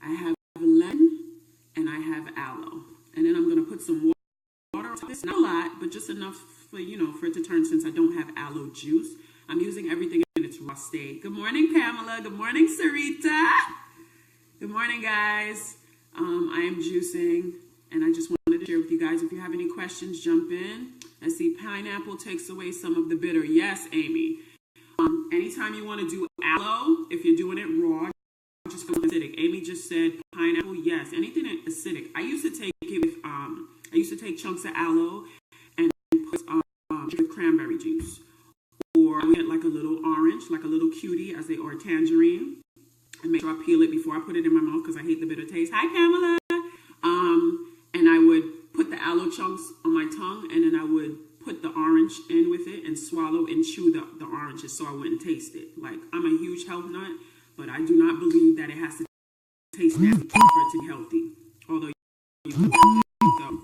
I have lemon, and I have aloe. And then I'm going to put some water on this. Not a lot, but just enough for, for it to turn, since I don't have aloe juice. I'm using everything in its raw state. Good morning, Pamela. Good morning, Sarita. Good morning, guys. I am juicing, and I just wanted to share with you guys. If you have any questions, jump in. I see pineapple takes away some of the bitter. Yes, Amy. Anytime you want to do aloe, if you're doing it raw, just go acidic. Amy just said pineapple. Yes, anything acidic. I used to take it with I used to take chunks of aloe and put with cranberry juice, or I get like a little orange, like a little cutie, or a tangerine, and make sure I peel it before I put it in my mouth because I hate the bitter taste. Hi, Pamela. And I would put the aloe chunks on my tongue, and then I would put the orange in with it and swallow and chew the oranges so I wouldn't taste it. Like, I'm a huge health nut, but I do not believe that it has to taste nasty for it to be healthy. Although you can do it. So,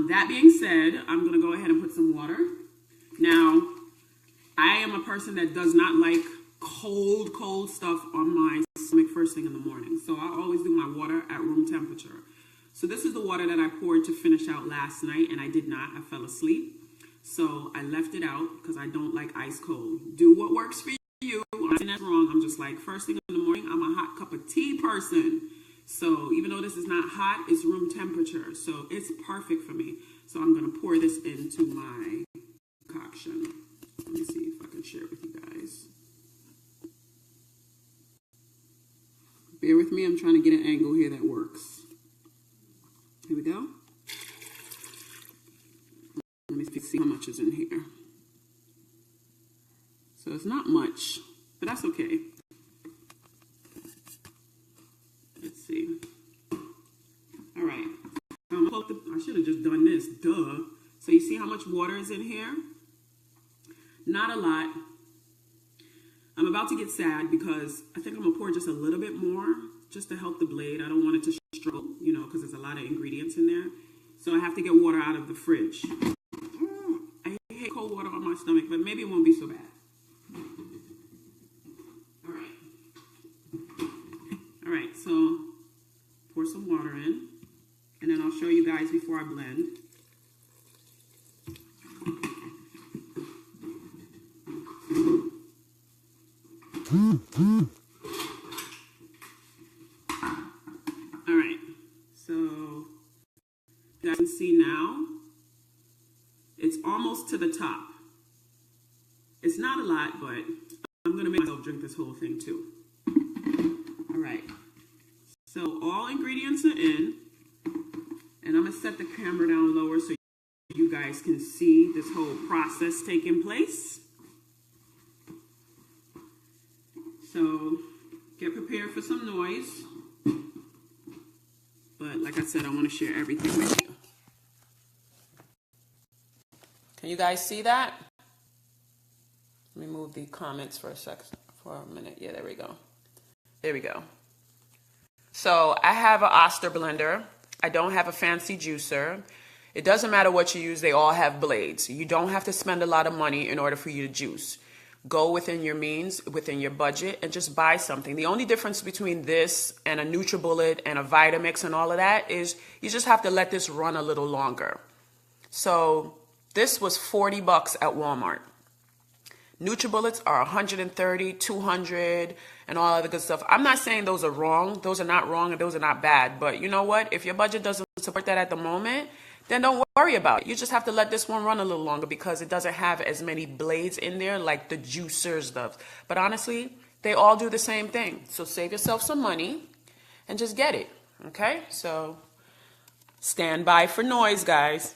that being said, I'm going to go ahead and put some water. Now, I am a person that does not like cold stuff on my stomach first thing in the morning. So I always do my water at room temperature. So this is the water that I poured to finish out last night, and I did not. I fell asleep. So I left it out because I don't like ice cold. Do what works for you. I'm not saying that's wrong. I'm just like, first thing in the morning, I'm a hot cup of tea person. So even though this is not hot, it's room temperature. So it's perfect for me. So I'm going to pour this into my concoction. Let me see if I can share it with you guys. Bear with me. I'm trying to get an angle here that works. Here we go. Let me see how much is in here. So it's not much, but that's okay. Let's see. All right. I should have just done this. Duh. So you see how much water is in here? Not a lot. I'm about to get sad because I think I'm going to pour just a little bit more just to help the blade. I don't want it to struggle, because there's a lot of ingredients in there. So I have to get water out of the fridge. I hate cold water on my stomach, but maybe it won't be so bad. All right, so pour some water in, and then I'll show you guys before I blend. All right, so you guys can see now, it's almost to the top. It's not a lot, but I'm gonna make myself drink this whole thing too. All right, so all ingredients are in, and I'm gonna set the camera down lower so you guys can see this whole process taking place. So get prepared for some noise. But like I said, I want to share everything with you. Can you guys see that? Let me move the comments for a minute. Yeah, there we go. There we go. So I have an Oster blender. I don't have a fancy juicer. It doesn't matter what you use. They all have blades. You don't have to spend a lot of money in order for you to juice. go within your means, within your budget, and just buy something. The only difference between this and a NutriBullet and a Vitamix and all of that is you just have to let this run a little longer. So this was $40 at Walmart. NutriBullets are 130, 200, and all other good stuff. I'm not saying those are wrong. Those are not wrong and those are not bad. But you know what? If your budget doesn't support that at the moment, then don't worry about it. You just have to let this one run a little longer because it doesn't have as many blades in there like the juicers does. But honestly, they all do the same thing. So save yourself some money and just get it. Okay? So stand by for noise, guys.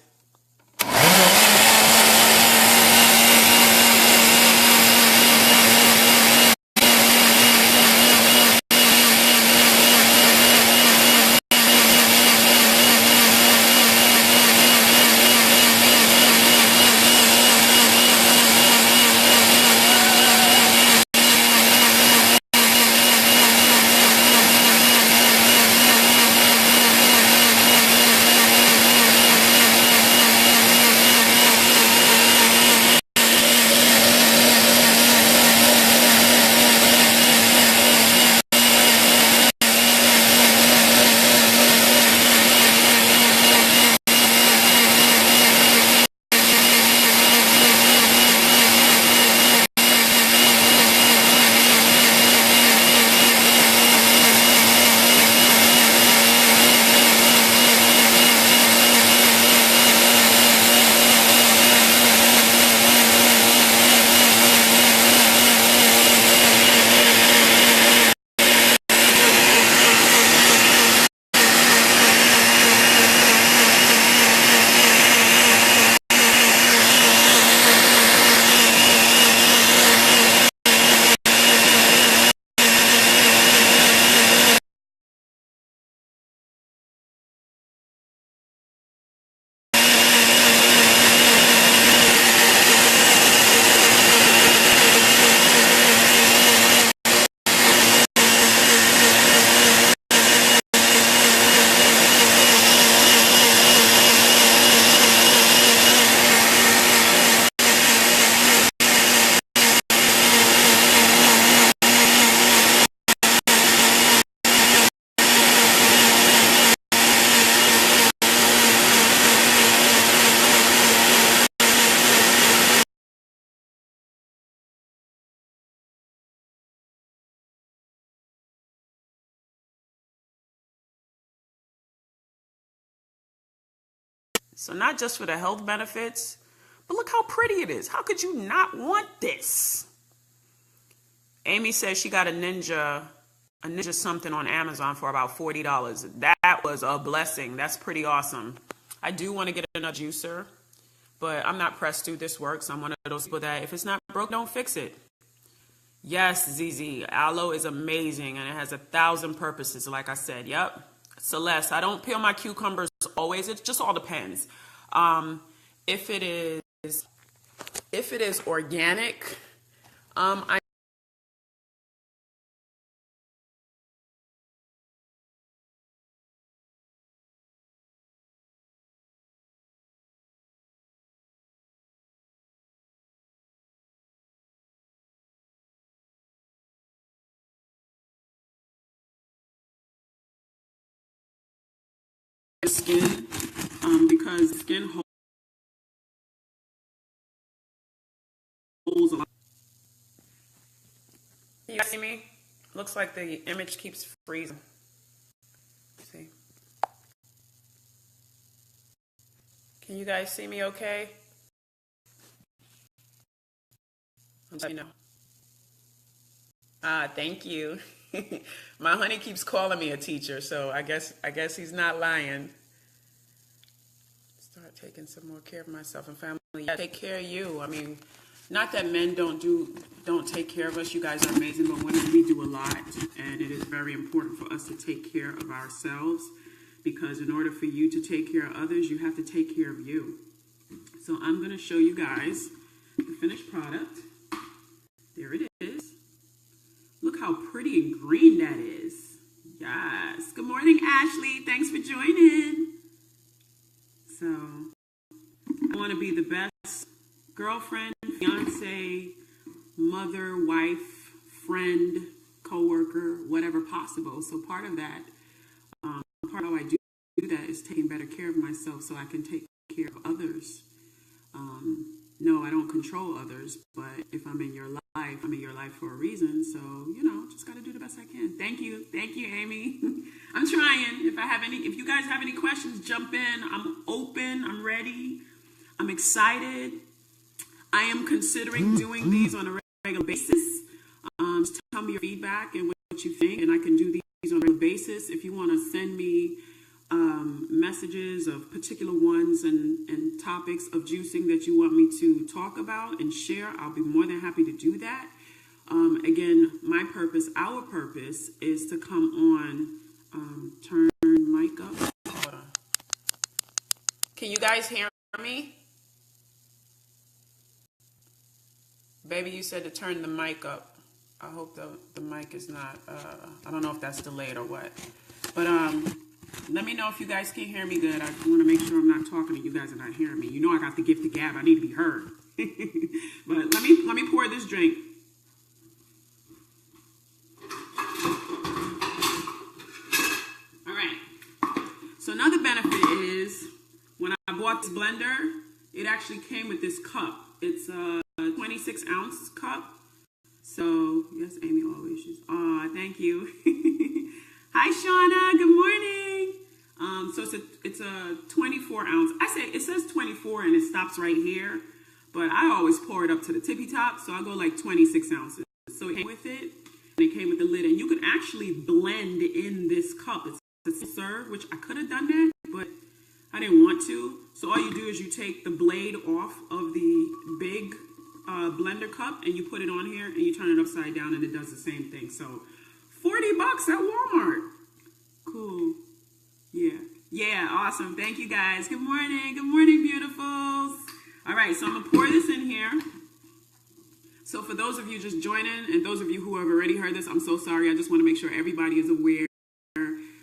So not just for the health benefits, but look how pretty it is. How could you not want this? Amy says she got a ninja something on Amazon for about $40. That was a blessing. That's pretty awesome. I do want to get another juicer, but I'm not pressed to. This works. I'm one of those people that if it's not broke, don't fix it. Yes, ZZ, aloe is amazing and it has 1,000 purposes, like I said. Yep. Celeste, I don't peel my cucumbers always. It just all depends. If it is organic, I skin because skin holds a lot. You see me? Looks like the image keeps freezing. See? Can you guys see me okay? Let me know. Thank you. My honey keeps calling me a teacher, so I guess he's not lying. Start taking some more care of myself and family. Yeah, take care of you. I mean, not that men don't take care of us. You guys are amazing, but women, we do a lot, and it is very important for us to take care of ourselves because in order for you to take care of others, you have to take care of you. So I'm going to show you guys the finished product. There it is. Look how pretty and green that is. Yes. Good morning, Ashley. Thanks for joining. So, I want to be the best girlfriend, fiance, mother, wife, friend, coworker, whatever possible. So part of that, part of how I do that is taking better care of myself so I can take care of others. No, I don't control others, but if I'm in your life, I'm in your life for a reason. So, just got to do the best I can. Thank you, Amy. I'm trying. If you guys have any questions, jump in. I'm open. I'm ready. I'm excited. I am considering doing these on a regular basis. Just tell me your feedback and what you think, and I can do these on a regular basis. If you want to send me messages of particular ones and topics of juicing that you want me to talk about and share, I'll be more than happy to do that. Again, our purpose is to come on, turn mic up. Hold on. Can you guys hear me? Baby, you said to turn the mic up. I hope the mic is not, I don't know if that's delayed or what. But let me know if you guys can hear me good. I want to make sure I'm not talking to you guys and not hearing me. You know I got the gift of gab. I need to be heard. But let me pour this drink. All right. So another benefit is when I bought this blender, it actually came with this cup. It's a 26-ounce cup. So, yes, Amy always uses. Aw, thank you. Hi, Shauna. Good morning. So it's a 24-ounce. It says 24 and it stops right here, but I always pour it up to the tippy top, so I go like 26 ounces. So it came with it, and it came with the lid, and you can actually blend in this cup. It's a serve, which I could have done that, but I didn't want to. So all you do is you take the blade off of the big blender cup, and you put it on here, and you turn it upside down, and it does the same thing. So $40 at Walmart. Cool. Yeah, awesome. Thank you guys. Good morning, beautifuls. All right, so I'm gonna pour this in here. So for those of you just joining, and those of you who have already heard this, I'm so sorry. I just want to make sure everybody is aware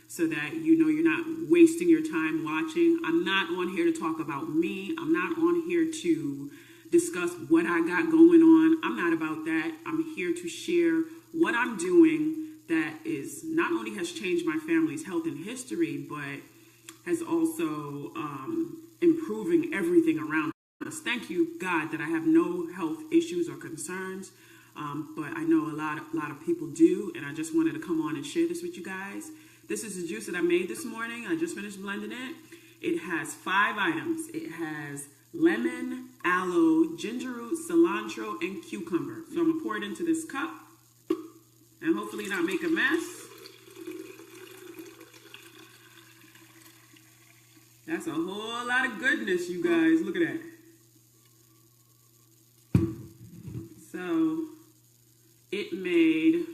so that you're not wasting your time watching. I'm not on here to talk about me. I'm not on here to discuss what I got going on. I'm not about that. I'm here to share what I'm doing that is not only has changed my family's health and history, but has also improving everything around us. Thank you, God, that I have no health issues or concerns, but I know a lot of people do, and I just wanted to come on and share this with you guys. This is the juice that I made this morning. I just finished blending it. It has 5 items. It has lemon, aloe, ginger root, cilantro, and cucumber. So I'm gonna pour it into this cup and hopefully not make a mess. That's a whole lot of goodness, you guys. Look at that. So it made,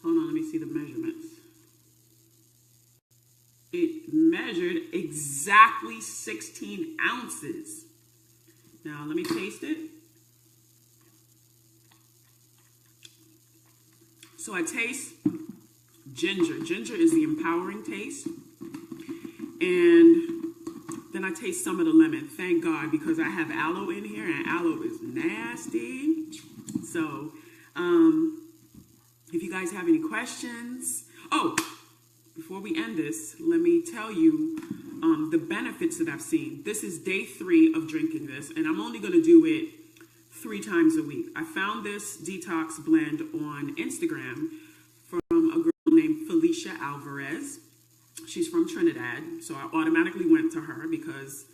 hold on, let me see the measurements. It measured exactly 16 ounces. Now let me taste it. So I taste ginger. Ginger is the empowering taste. And then I taste some of the lemon. Thank God, because I have aloe in here, and aloe is nasty. So if you guys have any questions. Oh, before we end this, let me tell you the benefits that I've seen. This is day 3 of drinking this, and I'm only going to do it 3 times a week. I found this detox blend on Instagram from a girl named Felicia Alvarez. She's from Trinidad, so I automatically went to her because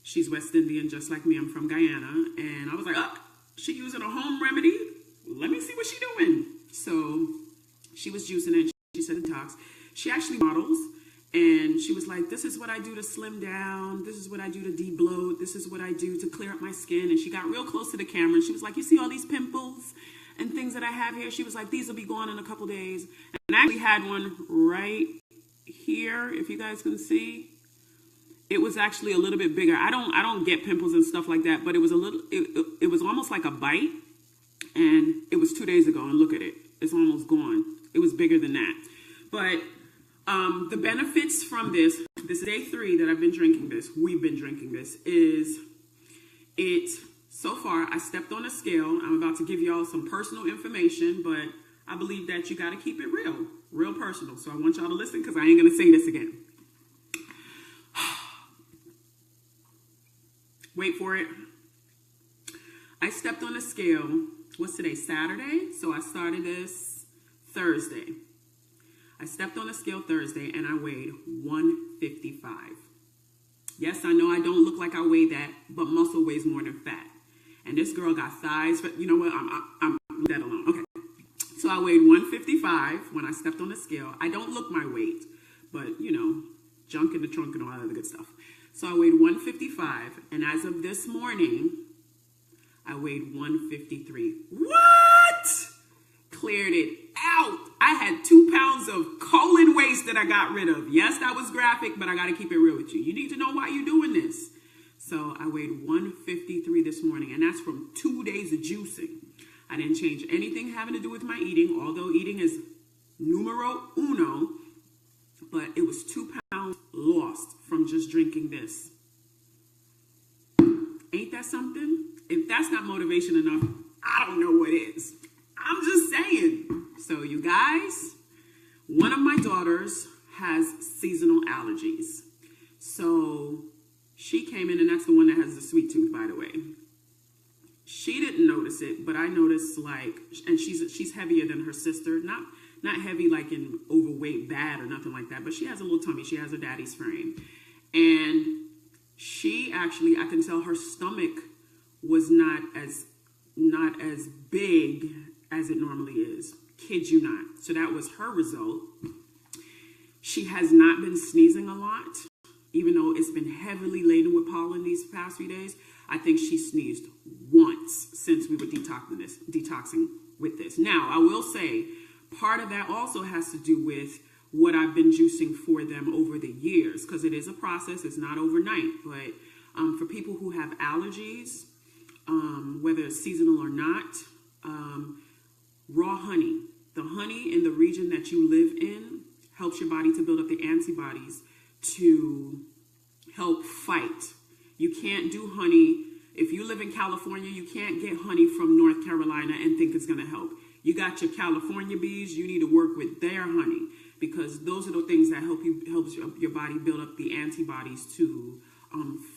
she's West Indian, just like me. I'm from Guyana, and I was like, oh, she using a home remedy? Let me see what she's doing. So she was juicing it. She said detox. She actually models, and she was like, this is what I do to slim down. This is what I do to de-bloat. This is what I do to clear up my skin. And she got real close to the camera, and she was like, you see all these pimples and things that I have here? She was like, these will be gone in a couple days. And I actually had one right here, if you guys can see. It was actually a little bit bigger. I don't get pimples and stuff like that, but it was a little, it was almost like a bite, and it was 2 days ago, and look at it. It's almost gone. It was bigger than that. But the benefits from this is day 3 that I've been drinking this, we've been drinking this, is it So far, I stepped on a scale. I'm about to give y'all some personal information, but I believe that you got to keep it real personal. So I want y'all to listen because I ain't going to say this again. Wait for it. I stepped on a scale. What's today? Saturday? So I started this Thursday. I stepped on a scale Thursday and I weighed 155. Yes, I know I don't look like I weigh that, but muscle weighs more than fat. And this girl got thighs, but you know what? I'm that alone. Okay. So I weighed 155 when I stepped on the scale. I don't look my weight, but you know, junk in the trunk and all that other good stuff. So I weighed 155, and as of this morning, I weighed 153. What? Cleared it out. I had 2 pounds of colon waste that I got rid of. Yes, that was graphic, but I got to keep it real with you. You need to know why you're doing this. So I weighed 153 this morning, and that's from 2 days of juicing. I didn't change anything having to do with my eating, although eating is numero uno, but it was 2 pounds lost from just drinking this. Ain't that something? If that's not motivation enough, I don't know what is. I'm just saying. So you guys, one of my daughters has seasonal allergies. So she came in, and that's the one that has the sweet tooth, by the way. She didn't notice it, but I noticed, like, and she's heavier than her sister. Not heavy like in overweight, bad or nothing like that, but she has a little tummy. She has her daddy's frame. And she actually, I can tell her stomach was not as big as it normally is. Kid you not. So that was her result. She has not been sneezing a lot, even though it's been heavily laden with pollen these past few days. I think she sneezed once since we were detoxing with this. Now, I will say part of that also has to do with what I've been juicing for them over the years, because it is a process. It's not overnight. But for people who have allergies, whether it's seasonal or not, raw honey, the honey in the region that you live in helps your body to build up the antibodies to help fight. You can't do honey. If you live in California, you can't get honey from North Carolina and think it's going to help. You got your California bees. You need to work with their honey, because those are the things that helps your body build up the antibodies to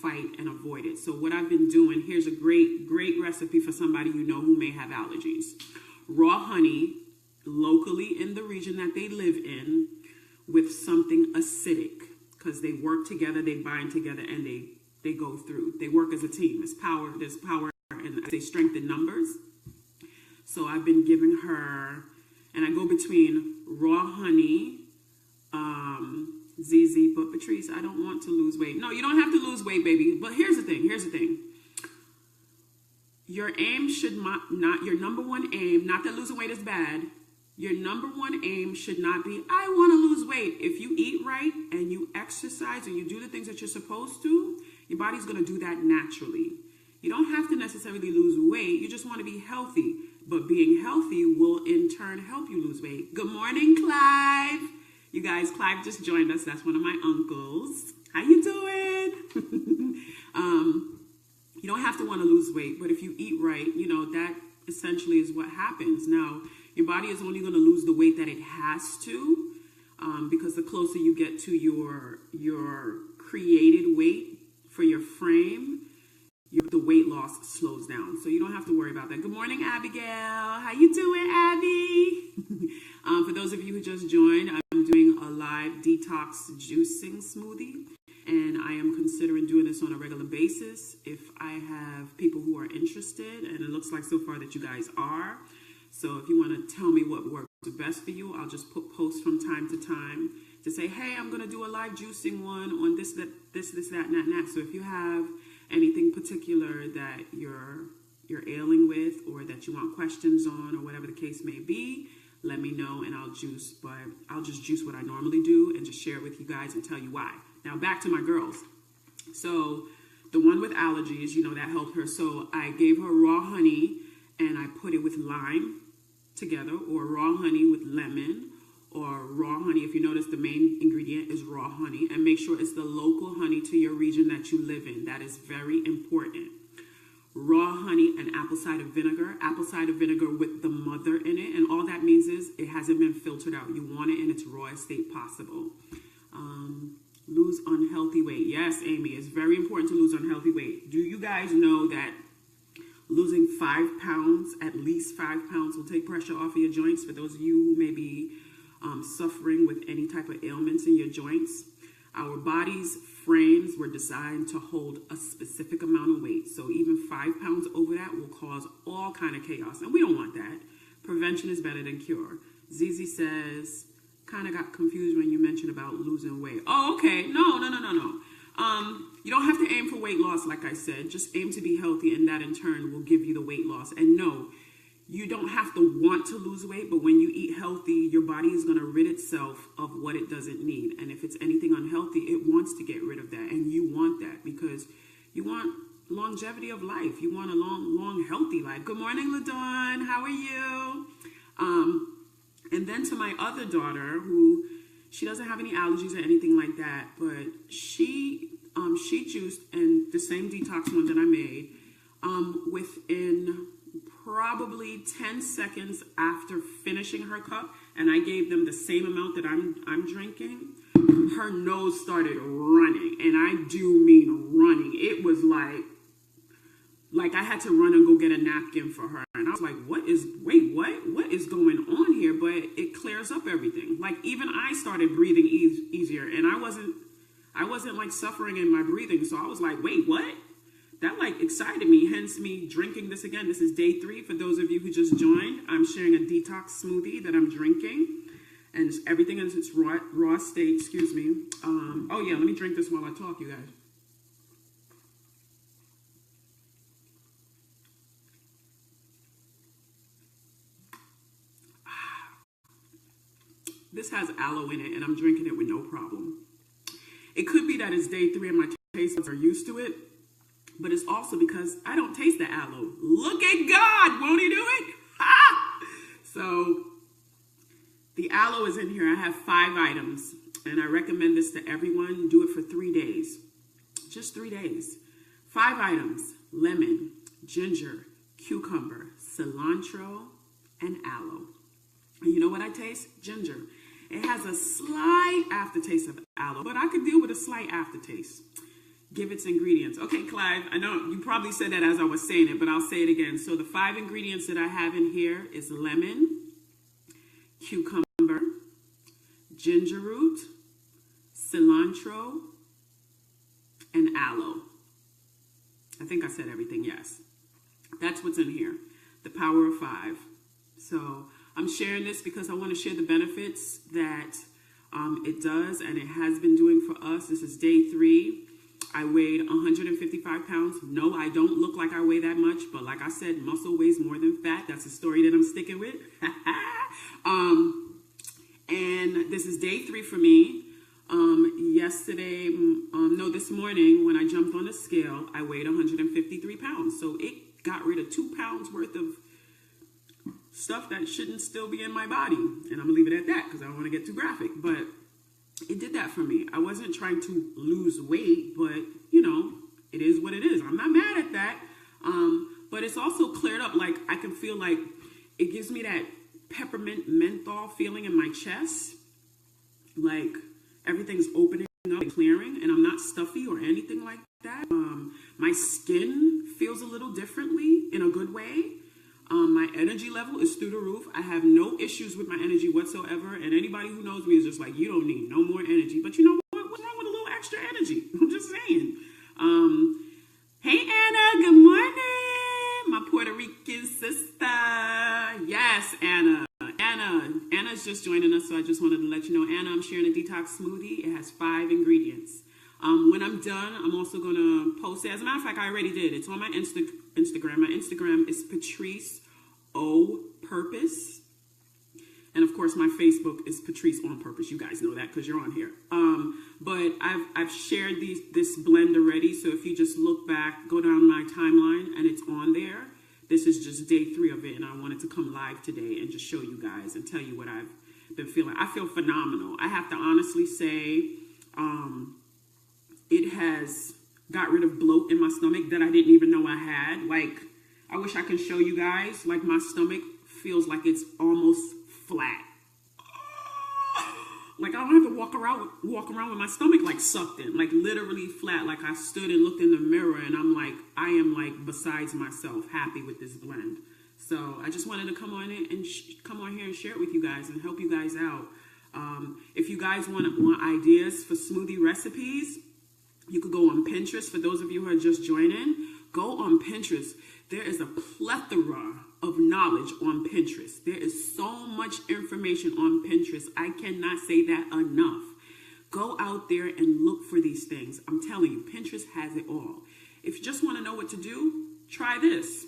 fight and avoid it. So what I've been doing, here's a great recipe for somebody you know who may have allergies. Raw honey, locally in the region that they live in, with something acidic, because they work together, they bind together, and they go through. They work as a team. There's power, and they strength in numbers. So I've been giving her, and I go between raw honey, ZZ, but Patrice, I don't want to lose weight. No, you don't have to lose weight, baby. But here's the thing. Your aim should not, your number one aim, not that losing weight is bad. Your number one aim should not be, I want to lose weight. If you eat right and you exercise and you do the things that you're supposed to, your body's going to do that naturally. You don't have to necessarily lose weight. You just want to be healthy. But being healthy will in turn help you lose weight. Good morning, Clive. You guys, Clive just joined us. That's one of my uncles. How you doing? You don't have to want to lose weight, but if you eat right, you know, that essentially is what happens. Now, your body is only going to lose the weight that it has to, because the closer you get to your created weight for your frame, the weight loss slows down. So you don't have to worry about that. Good morning, Abigail. How you doing, Abby? For those of you who just joined, I'm doing a live detox juicing smoothie, and I am considering doing this on a regular basis if I have people who are interested, and it looks like so far that you guys are. So if you want to tell me what works best for you, I'll just put posts from time to time to say, hey, I'm going to do a live juicing one on this, that, and that. So if you have anything particular that you're ailing with, or that you want questions on, or whatever the case may be, let me know and I'll juice. But I'll just juice what I normally do and just share it with you guys and tell you why. Now back to my girls. So the one with allergies, you know, that helped her. So I gave her raw honey and I put it with lime together, or raw honey with lemon, or raw honey. If you notice, the main ingredient is raw honey, and make sure it's the local honey to your region that you live in. That is very important. raw honey, and apple cider vinegar. Apple cider vinegar with the mother in it. And all that means is it hasn't been filtered out. You want it in its rawest state possible. Lose unhealthy weight. Yes, Amy, it's very important to lose unhealthy weight. Do you guys know that losing 5 pounds, at least 5 pounds, will take pressure off of your joints? For those of you who may be suffering with any type of ailments in your joints, our body's frames were designed to hold a specific amount of weight. So even 5 pounds over that will cause all kind of chaos. And we don't want that. Prevention is better than cure. Zizi says, kind of got confused when you mentioned about losing weight. Oh, okay. No. You don't have to aim for weight loss, like I said. Just aim to be healthy, and that in turn will give you the weight loss. And no, you don't have to want to lose weight, but when you eat healthy, your body is going to rid itself of what it doesn't need. And if it's anything unhealthy, it wants to get rid of that. And you want that because you want longevity of life. You want a long, healthy life. Good morning, LaDawn. How are you? And then to my other daughter, who she doesn't have any allergies or anything like that, but she juiced, and the same detox one that I made, within probably 10 seconds after finishing her cup, and I gave them the same amount that I'm drinking, her nose started running, and I do mean running. It was like I had to run and go get a napkin for her, and I was like, what is going on here? But it clears up everything. Like, even I started breathing easier, and I wasn't like suffering in my breathing, so I was like, wait, what? That like excited me, hence me drinking this again. This is day 3 for those of you who just joined. I'm sharing a detox smoothie that I'm drinking, and everything in its raw state, excuse me. Oh yeah, let me drink this while I talk, you guys. This has aloe in it, and I'm drinking it with no problem. It could be that it's day 3 and my taste buds are used to it, but it's also because I don't taste the aloe. Look at God, won't he do it? Ha! So the aloe is in here. I have 5 items, and I recommend this to everyone. Do it for 3 days, just 3 days. 5 items: lemon, ginger, cucumber, cilantro, and aloe. And you know what I taste? Ginger. It has a slight aftertaste of aloe, but I could deal with a slight aftertaste. Give its ingredients. Okay, Clive, I know you probably said that as I was saying it, but I'll say it again. So the 5 ingredients that I have in here is lemon, cucumber, ginger root, cilantro, and aloe. I think I said everything, yes. That's what's in here. The power of 5. So I'm sharing this because I want to share the benefits that it does, and it has been doing for us. This is day 3. I weighed 155 pounds. No, I don't look like I weigh that much, but like I said, muscle weighs more than fat. That's a story that I'm sticking with. And this is day 3 for me. This morning when I jumped on the scale, I weighed 153 pounds. So it got rid of 2 pounds worth of stuff that shouldn't still be in my body. And I'm gonna leave it at that because I don't want to get too graphic, but it did that for me. I wasn't trying to lose weight, but you know, it is what it is. I'm not mad at that. But it's also cleared up. Like, I can feel like it gives me that peppermint menthol feeling in my chest. Like everything's opening up and clearing, and I'm not stuffy or anything like that. My skin feels a little differently in a good way. My energy level is through the roof. I have no issues with my energy whatsoever. And anybody who knows me is just like, you don't need no more energy. But you know what? What's wrong with a little extra energy? I'm just saying. Hey, Anna. Good morning. My Puerto Rican sister. Yes, Anna. Anna's just joining us, so I just wanted to let you know. Anna, I'm sharing a detox smoothie. It has 5 ingredients. When I'm done, I'm also going to post it. As a matter of fact, I already did. It's on my Instagram. My Instagram is Patrice O Purpose. And of course, my Facebook is Patrice on Purpose. You guys know that because you're on here. But I've shared this blend already. So if you just look back, go down my timeline, and it's on there. This is just day 3 of it, and I wanted to come live today and just show you guys and tell you what I've been feeling. I feel phenomenal. I have to honestly say, got rid of bloat in my stomach that I didn't even know I had. Like, I wish I could show you guys. Like, my stomach feels like it's almost flat. Like, I don't have to walk around with my stomach like sucked in, like literally flat. Like, I stood and looked in the mirror and I'm like, I am like besides myself, happy with this blend. So I just wanted to come on in and come on here and share it with you guys and help you guys out. If you guys want ideas for smoothie recipes, you could go on Pinterest. For those of you who are just joining, go on Pinterest. There is a plethora of knowledge on Pinterest. There is so much information on Pinterest. I cannot say that enough. Go out there and look for these things. I'm telling you, Pinterest has it all. If you just want to know what to do, try this.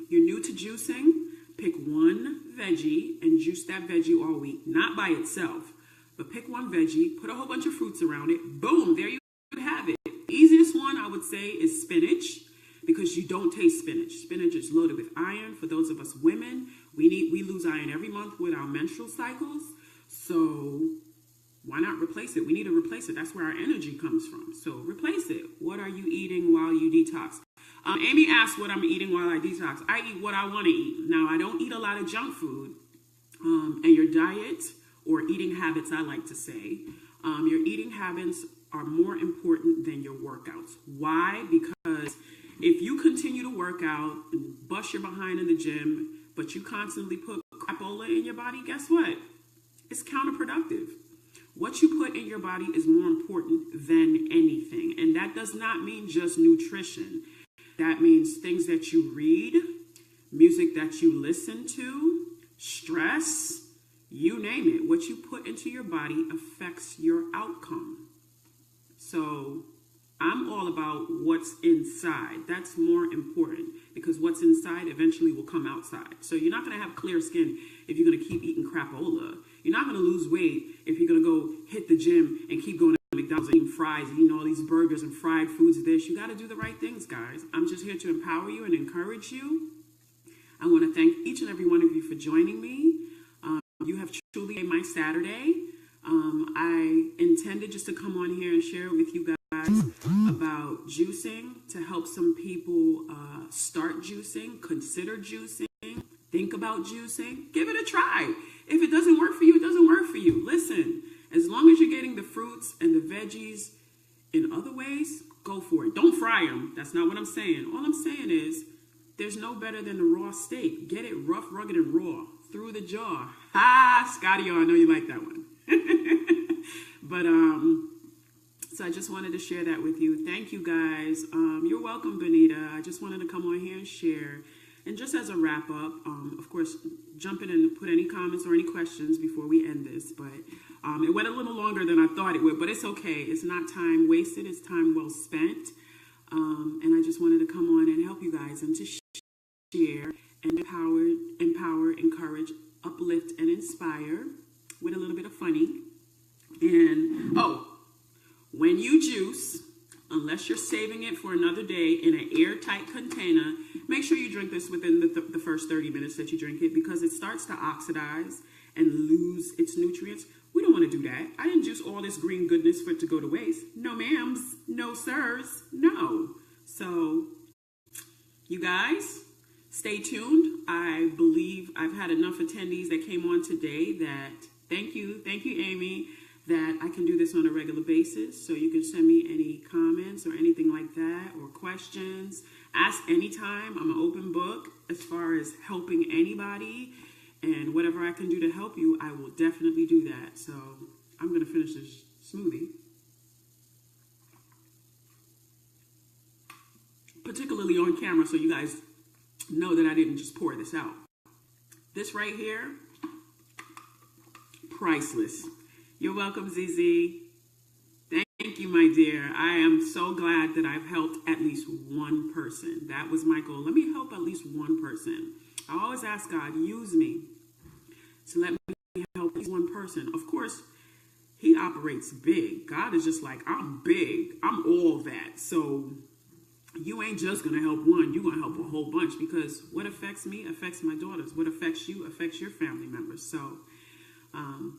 You're new to juicing, pick one veggie and juice that veggie all week. Not by itself, but pick one veggie, put a whole bunch of fruits around it. Boom, there you have it. The easiest one I would say is spinach, because you don't taste spinach. Spinach is loaded with iron. For those of us women, we lose iron every month with our menstrual cycles. So why not replace it? We need to replace it. That's where our energy comes from. So replace it. What are you eating while you detox? Amy asked what I'm eating while I detox. I eat what I want to eat. Now, I don't eat a lot of junk food. And your diet or eating habits, I like to say, your eating habits are more important than your workouts. Why? Because if you continue to work out and bust your behind in the gym, but you constantly put crapola in your body, guess what? It's counterproductive. What you put in your body is more important than anything. And that does not mean just nutrition. That means things that you read, music that you listen to, stress, you name it. What you put into your body affects your outcome. So I'm all about what's inside. That's more important, because what's inside eventually will come outside. So you're not going to have clear skin if you're going to keep eating crapola. You're not going to lose weight if you're going to go hit the gym and keep going to McDonald's and eating fries and eating all these burgers and fried foods. You got to do the right things, guys. I'm just here to empower you and encourage you. I want to thank each and every one of you for joining me. You have truly made my Saturday. I intended just to come on here and share with you guys about juicing, to help some people start juicing, consider juicing, think about juicing, give it a try. If it doesn't work for you, it doesn't work for you. Listen, as long as you're getting the fruits and the veggies in other ways, go for it. Don't fry them. That's not what I'm saying. All I'm saying is there's no better than the raw steak. Get it rough, rugged, and raw through the jaw. Ha, Scotty, I know you like that one. But so I just wanted to share that with you. Thank you, guys. You're welcome, Benita. I just wanted to come on here and share. And just as a wrap up, of course, jump in and put any comments or any questions before we end this. But it went a little longer than I thought it would, but it's okay. It's not time wasted. It's time well spent. And I just wanted to come on and help you guys and to share and empower, encourage, uplift, and inspire with a little bit of funny. And, when you juice, unless you're saving it for another day in an airtight container, make sure you drink this within the first 30 minutes that you drink it, because it starts to oxidize and lose its nutrients. We don't want to do that. I didn't juice all this green goodness for it to go to waste. No ma'ams, no sirs, no. So, you guys, stay tuned. I believe I've had enough attendees that came on today that, thank you, Amy, that I can do this on a regular basis. So you can send me any comments or anything like that, or questions. Ask anytime. I'm an open book as far as helping anybody, and whatever I can do to help you, I will definitely do that. So I'm going to finish this smoothie, particularly on camera, so you guys know that I didn't just pour this out. This right here, priceless. You're welcome, ZZ. Thank you, my dear. I am so glad that I've helped at least one person. That was my goal. Let me help at least one person. I always ask God, use me to let me help at least one person. Of course, he operates big. God is just like, I'm big. I'm all that. So you ain't just going to help one. You're going to help a whole bunch, because what affects me affects my daughters. What affects you affects your family members. So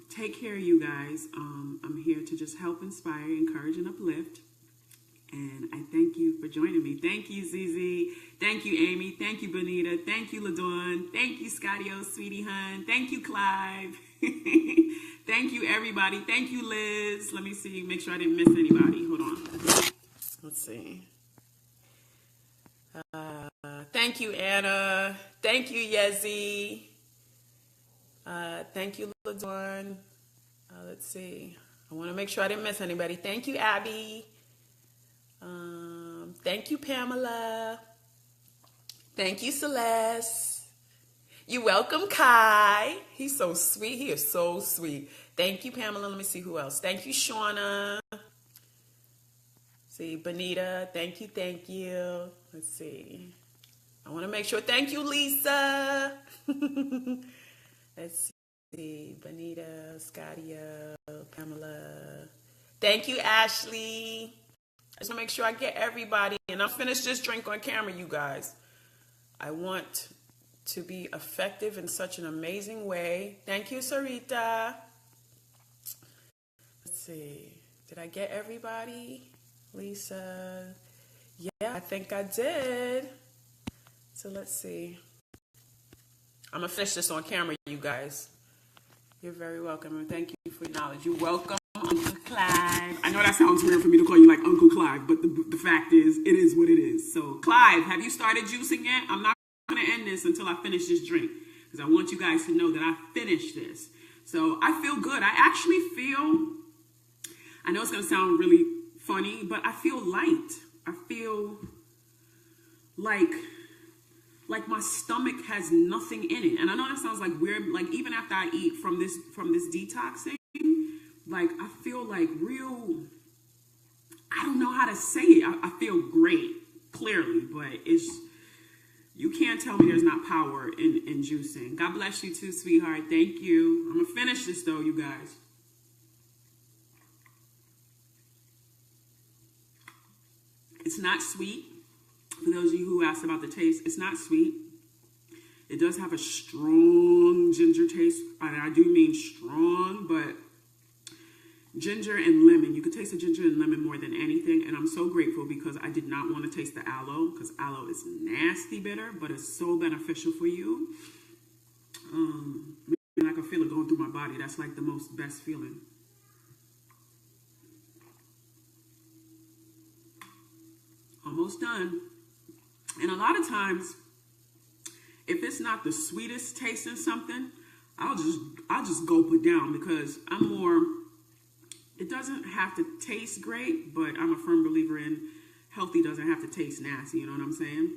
take care, you guys. I'm here to just help, inspire, encourage, and uplift. And I thank you for joining me. Thank you, Zizi. Thank you, Amy. Thank you, Bonita. Thank you, LaDawn. Thank you, Scotty-O, Sweetie Hun. Thank you, Clive. Thank you, everybody. Thank you, Liz. Let me see. Make sure I didn't miss anybody. Hold on. Let's see. Thank you, Anna. Thank you, Yezi. Thank you, LaDawn. Let's see. I want to make sure I didn't miss anybody. Thank you, Abby. Thank you, Pamela. Thank you, Celeste. You're welcome, Kai. He's so sweet. He is so sweet. Thank you, Pamela. Let me see who else. Thank you, Shauna. See, Bonita. Thank you, thank you. Let's see. I want to make sure. Thank you, Lisa. Let's see. Bonita, Scotty-O, Pamela. Thank you, Ashley. I just want to make sure I get everybody. And I'll finish this drink on camera, you guys. I want to be effective in such an amazing way. Thank you, Sarita. Let's see. Did I get everybody? Lisa. Yeah, I think I did. So let's see. I'm going to finish this on camera, you guys. You're very welcome. And thank you for your knowledge. You're welcome, Uncle Clive. I know that sounds weird for me to call you like Uncle Clive, but the fact is, it is what it is. So, Clive, have you started juicing yet? I'm not going to end this until I finish this drink, because I want you guys to know that I finished this. So I feel good. I actually feel, I know it's going to sound really funny, but I feel light. I feel like my stomach has nothing in it. And I know that sounds like weird. Like even after I eat from this detoxing, like I feel like real, I don't know how to say it. I feel great, clearly, but it's, you can't tell me there's not power in juicing. God bless you too, sweetheart. Thank you. I'm gonna finish this though, you guys. It's not sweet. For those of you who asked about the taste, it's not sweet. It does have a strong ginger taste, and I do mean strong, but ginger and lemon. You could taste the ginger and lemon more than anything, and I'm so grateful because I did not want to taste the aloe, because aloe is nasty bitter, but it's so beneficial for you. And I can feel it going through my body. That's like the most best feeling. Almost done. And a lot of times, if it's not the sweetest taste in something, I'll just gulp it down, because I'm more, it doesn't have to taste great, but I'm a firm believer in healthy doesn't have to taste nasty, you know what I'm saying?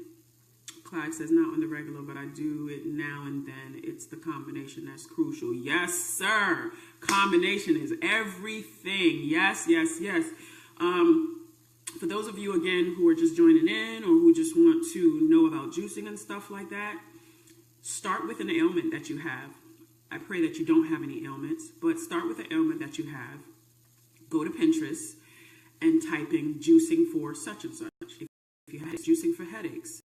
Clyde says, not on the regular, but I do it now and then. It's the combination that's crucial. Yes, sir. Combination is everything. Yes, yes, yes. For those of you, again, who are just joining in or who just want to know about juicing and stuff like that, start with an ailment that you have. I pray that you don't have any ailments, but start with an ailment that you have. Go to Pinterest and type in juicing for such and such. If you have juicing for headaches.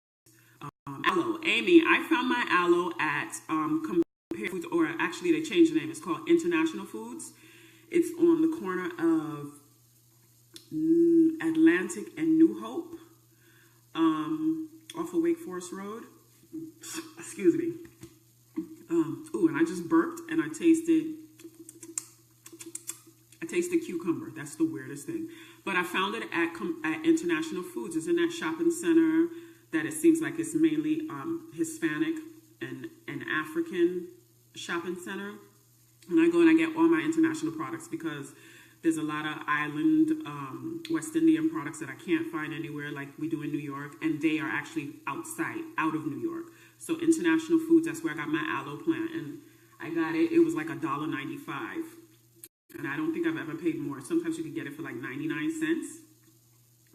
Aloe. Amy, I found my aloe at Compare Foods, or actually they changed the name. It's called International Foods. It's on the corner of Atlantic and New Hope, off of Wake Forest Road. Excuse me. Ooh, and I just burped and I tasted cucumber. That's the weirdest thing. But I found it at International Foods. It's in that shopping center that it seems like it's mainly Hispanic and African shopping center. And I go and I get all my international products, because there's a lot of island West Indian products that I can't find anywhere like we do in New York, and they are actually out of New York. So International Foods, that's where I got my aloe plant, and I got it. It was like $1.95, and I don't think I've ever paid more. Sometimes you can get it for like 99 cents.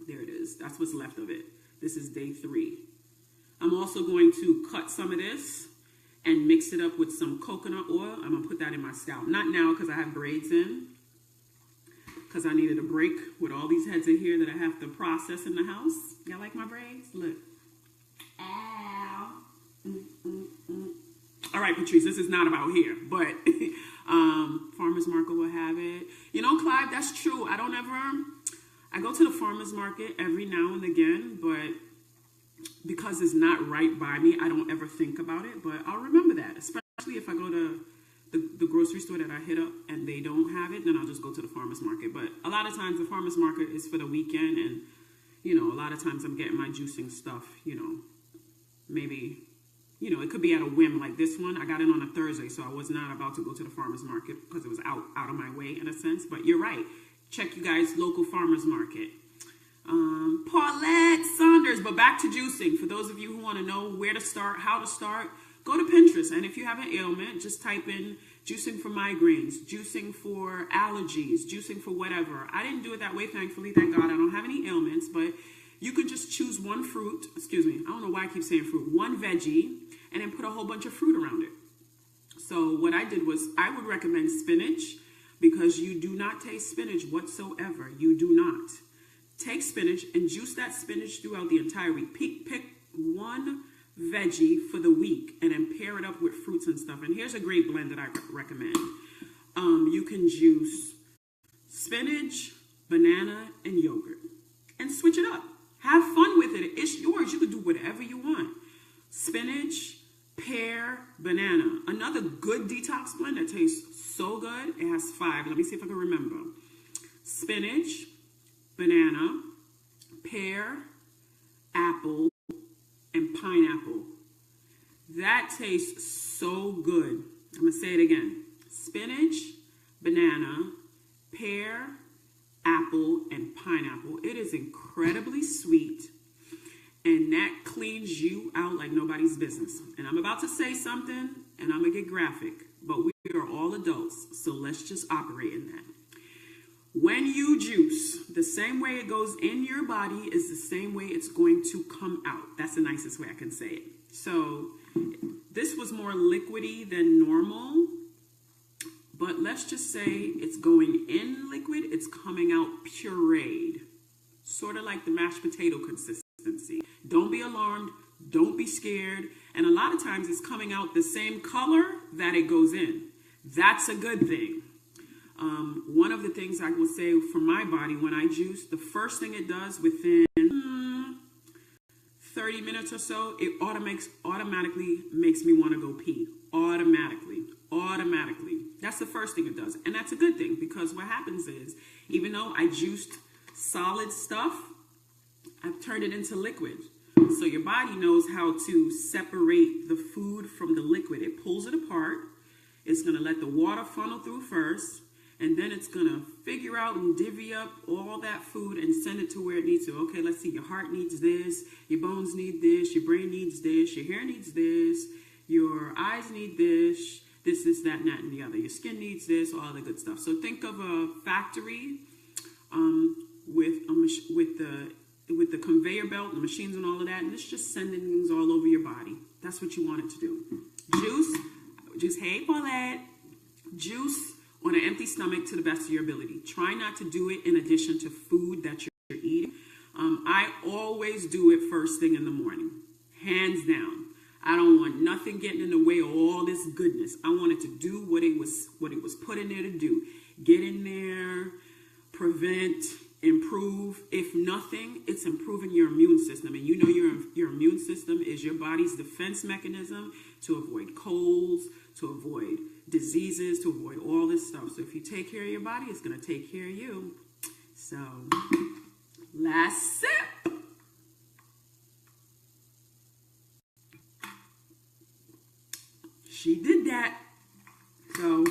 There it is. That's what's left of it. This is day 3. I'm also going to cut some of this and mix it up with some coconut oil. I'm gonna put that in my scalp. Not now, because I have braids in, because I needed a break with all these heads in here that I have to process in the house. Y'all like my braids? Look. Ow. All right, Patrice, this is not about here, but Farmer's Market will have it. You know, Clive, that's true. I I go to the farmer's market every now and again, but because it's not right by me, I don't ever think about it. But I'll remember that, especially if I go to the grocery store that I hit up and they don't have it, then I'll just go to the farmer's market. But a lot of times the farmer's market is for the weekend, and a lot of times I'm getting my juicing stuff, maybe, it could be at a whim. Like this one, I got it on a Thursday, so I was not about to go to the farmer's market because it was out of my way in a sense. But you're right. Check you guys' local farmer's market. Paulette Saunders, but back to juicing. For those of you who want to know where to start, how to start, go to Pinterest. And if you have an ailment, just type in juicing for migraines, juicing for allergies, juicing for whatever. I didn't do it that way, thankfully. Thank God I don't have any ailments, but you can just choose one fruit. Excuse me. I don't know why I keep saying fruit. One veggie, and then put a whole bunch of fruit around it. So what I did was I would recommend spinach, because you do not taste spinach whatsoever. You do not. Take spinach and juice that spinach throughout the entire week. Pick one veggie for the week and then pair it up with fruits and stuff. And here's a great blend that I recommend. You can juice spinach, banana, and yogurt and switch it up. Have fun with it. It's yours. You can do whatever you want. Spinach, pear, banana. Another good detox blend that tastes so good. It has 5. Let me see if I can remember. Spinach, banana, pear, apple, and pineapple. That tastes so good. I'm going to say it again. Spinach, banana, pear, apple, and pineapple. It is incredibly sweet, and that cleans you out like nobody's business. And I'm about to say something, and I'm going to get graphic, but we are all adults, so let's just operate in that. When you juice, the same way it goes in your body is the same way it's going to come out. That's the nicest way I can say it. So this was more liquidy than normal, but let's just say it's going in liquid, it's coming out pureed, sort of like the mashed potato consistency. Don't be alarmed, don't be scared, and a lot of times it's coming out the same color that it goes in. That's a good thing. One of the things I will say for my body when I juice, the first thing it does within 30 minutes or so, it automatically makes me want to go pee. Automatically. That's the first thing it does. And that's a good thing, because what happens is, even though I juiced solid stuff, I've turned it into liquid. So your body knows how to separate the food from the liquid. It pulls it apart. It's going to let the water funnel through first. And then it's going to figure out and divvy up all that food and send it to where it needs to. Okay, let's see. Your heart needs this. Your bones need this. Your brain needs this. Your hair needs this. Your eyes need this. This, that, and that, and the other. Your skin needs this. All the good stuff. So think of a factory with the conveyor belt, the machines and all of that. And it's just sending things all over your body. That's what you want it to do. Juice. Hey, Paulette. Juice on an empty stomach to the best of your ability. Try not to do it in addition to food that you're eating. I always do it first thing in the morning, hands down. I don't want nothing getting in the way of all this goodness. I want it to do what it was put in there to do. Get in there, prevent, improve. If nothing, it's improving your immune system. And you know your immune system is your body's defense mechanism to avoid colds, to avoid diseases, to avoid all this stuff. So if you take care of your body, it's going to take care of you. So, last sip. She did that. So,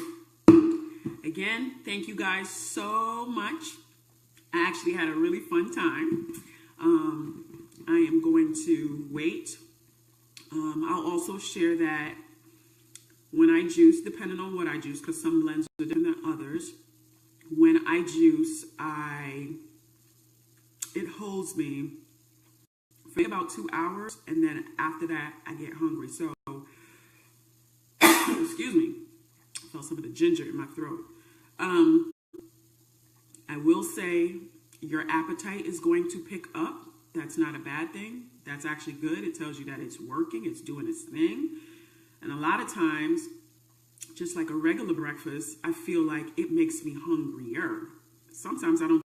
again, thank you guys so much. I actually had a really fun time. I am going to wait. I'll also share that when I juice, depending on what I juice, because some blends are different than others, when I juice, it holds me for about 2 hours, and then after that, I get hungry. So, excuse me, I felt some of the ginger in my throat. I will say your appetite is going to pick up. That's not a bad thing. That's actually good. It tells you that it's working, it's doing its thing. And a lot of times, just like a regular breakfast, I feel like it makes me hungrier. Sometimes I don't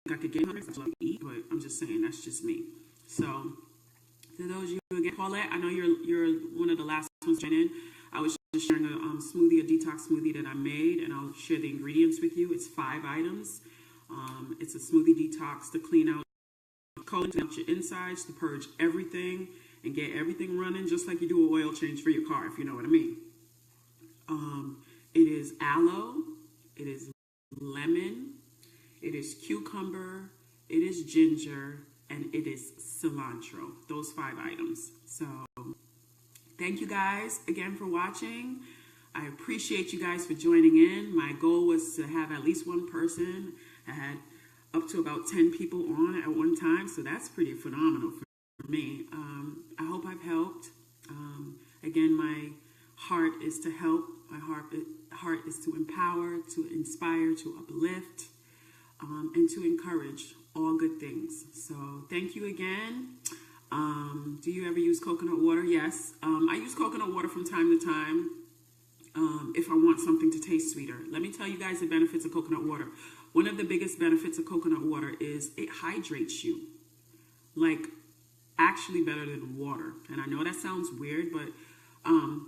think I could get hungry, I love to eat, but I'm just saying that's just me. So, to those of you who again, Paulette, I know you're one of the last ones to join in. I was just sharing a smoothie, a detox smoothie that I made, and I'll share the ingredients with you. It's 5 items. It's a smoothie detox to clean out your insides, to purge everything and get everything running, just like you do an oil change for your car, if you know what I mean. It is aloe, it is lemon, it is cucumber, it is ginger, and it is cilantro. Those 5 items. So thank you guys again for watching. I appreciate you guys for joining in. My goal was to have at least one person. I had up to about 10 people on at one time, so that's pretty phenomenal for me. I hope I've helped. Again, my heart is to help. My heart is to empower, to inspire, to uplift, and to encourage all good things. So thank you again. Do you ever use coconut water? Yes. I use coconut water from time to time if I want something to taste sweeter. Let me tell you guys the benefits of coconut water. One of the biggest benefits of coconut water is it hydrates you. Like, actually better than water. And I know that sounds weird, but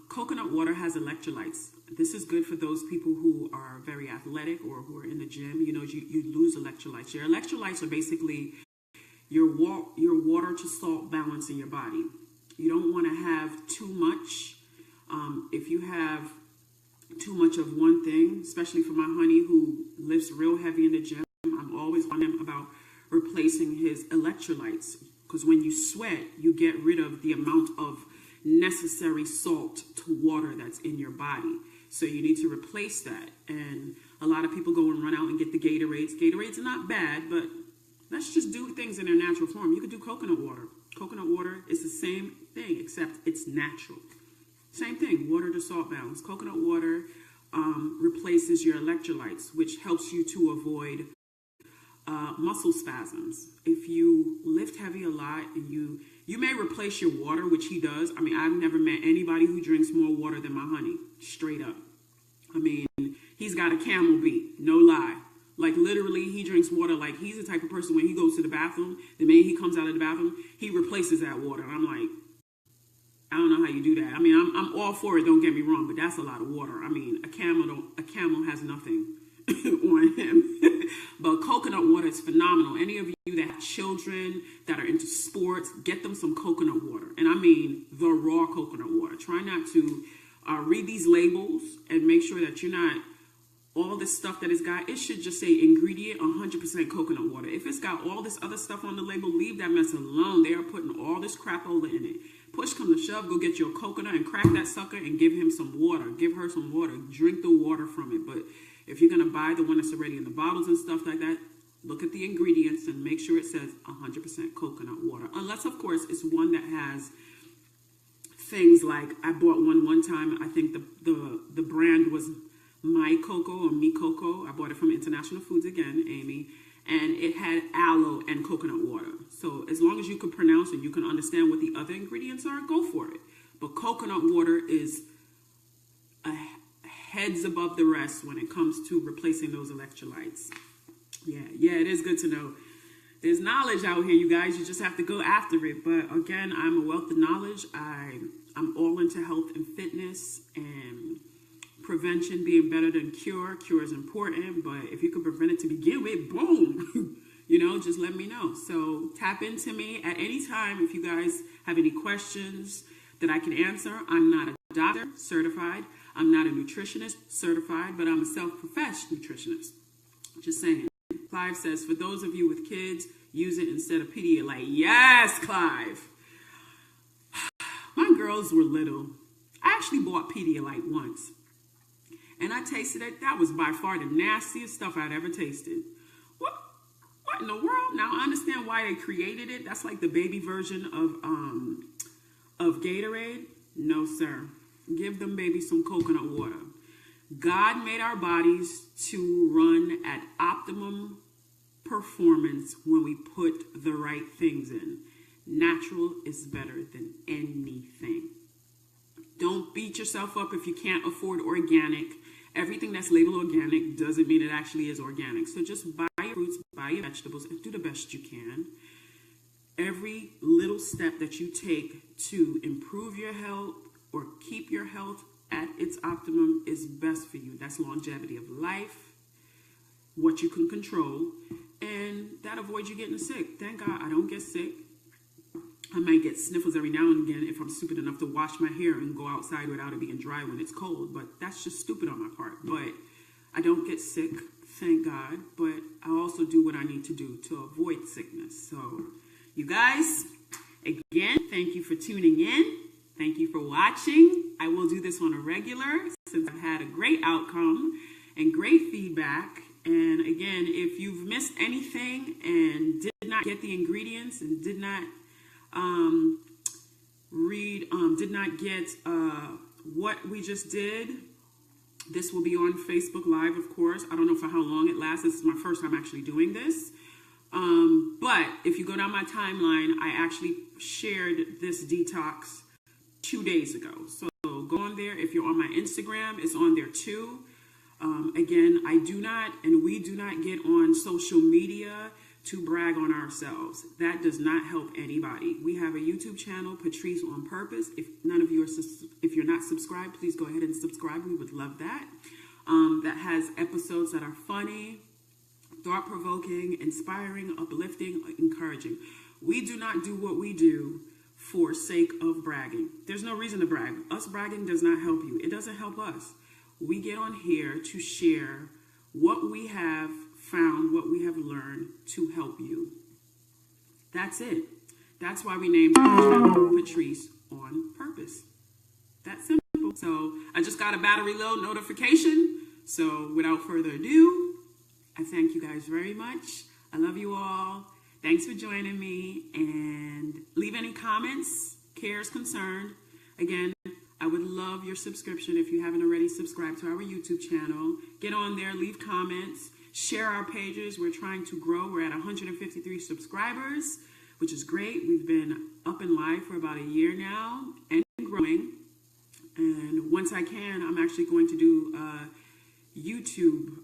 coconut water has electrolytes. This is good for those people who are very athletic or who are in the gym. You know, you lose electrolytes. Your electrolytes are basically your water to salt balance in your body. You don't want to have too much. If you have too much of one thing, especially for my honey who lifts real heavy in the gym, I'm always on him about replacing his electrolytes. Because when you sweat, you get rid of the amount of necessary salt to water that's in your body. So you need to replace that. And a lot of people go and run out and get the Gatorades. Gatorades are not bad, but let's just do things in their natural form. You could do coconut water. Coconut water is the same thing, except it's natural. Same thing, water to salt balance. Coconut water replaces your electrolytes, which helps you to avoid muscle spasms. If you lift heavy a lot and you may replace your water, which he does. I mean, I've never met anybody who drinks more water than my honey, straight up. I mean, he's got a camel beat, no lie. Like literally, he drinks water like he's the type of person when he goes to the bathroom, the minute he comes out of the bathroom, he replaces that water. And I'm like, I don't know how you do that. I mean, I'm all for it, don't get me wrong, but that's a lot of water. I mean, a camel has nothing on him. But coconut water is phenomenal. Any of you that have children that are into sports, get them some coconut water. And I mean the raw coconut water. Try not to read these labels and make sure that you're not, all this stuff that it's got, it should just say ingredient 100% coconut water. If it's got all this other stuff on the label, leave that mess alone. They are putting all this crapola in it. Push come to shove, go get your coconut and crack that sucker and give him some water. Give her some water. Drink the water from it. But if you're going to buy the one that's already in the bottles and stuff like that, look at the ingredients and make sure it says 100% coconut water. Unless, of course, it's one that has things like, I bought one time, I think the brand was My Coco or Me Coco. I bought it from International Foods again, Amy. And it had aloe and coconut water. So as long as you can pronounce and you can understand what the other ingredients are, go for it. But coconut water is heads above the rest when it comes to replacing those electrolytes. Yeah, it is good to know. There's knowledge out here, you guys. You just have to go after it. But again, I'm a wealth of knowledge. I'm all into health and fitness and prevention being better than cure. Cure is important, but if you can prevent it to begin with, boom, you know, just let me know. So tap into me at any time if you guys have any questions that I can answer. I'm not a doctor, certified. I'm not a nutritionist, certified, but I'm a self-professed nutritionist. Just saying. Clive says, for those of you with kids, use it instead of Pedialyte. Yes, Clive. My girls were little. I actually bought Pedialyte once. And I tasted it. That was by far the nastiest stuff I'd ever tasted. What in the world? Now I understand why they created it. That's like the baby version of Gatorade. No, sir. Give them babies some coconut water. God made our bodies to run at optimum performance when we put the right things in. Natural is better than anything. Don't beat yourself up if you can't afford organic. Everything that's labeled organic doesn't mean it actually is organic. So just buy your fruits fruits, buy your vegetables, and do the best you can. Every little step that you take to improve your health or keep your health at its optimum is best for you. That's longevity of life, what you can control, and that avoids you getting sick. Thank God I don't get sick. I might get sniffles every now and again if I'm stupid enough to wash my hair and go outside without it being dry when it's cold, but that's just stupid on my part. But I don't get sick, thank God, but I also do what I need to do to avoid sickness. So you guys, again, thank you for tuning in. Thank you for watching. I will do this on a regular since I've had a great outcome and great feedback. And again, if you've missed anything and did not get the ingredients and did not get what we just did, this will be on Facebook Live, of course. I don't know for how long it lasts. This is my first time actually doing this. But if you go down my timeline, I actually shared this detox 2 days ago. So go on there. If you're on my Instagram, it's on there too. Again, I do not, and we do not get on social media to brag on ourselves. That does not help anybody. We have a YouTube channel, Patrice on Purpose. If none of you are, if you're not subscribed, please go ahead and subscribe. We would love that. That has episodes that are funny, thought-provoking, inspiring, uplifting, encouraging. We do not do what we do for sake of bragging. There's no reason to brag. Us bragging does not help you. It doesn't help us. We get on here to share what we have found, what we have learned to help you. That's it. That's why we named our channel Patrice on Purpose. That's simple. So I just got a battery low notification. So without further ado, I thank you guys very much. I love you all. Thanks for joining me, and leave any comments, cares, concerned. Again, I would love your subscription if you haven't already subscribed to our YouTube channel. Get on there, leave comments, share our pages. We're trying to grow. We're at 153 subscribers, which is great. We've been up and live for about a year now and growing. And once I can, I'm actually going to do YouTube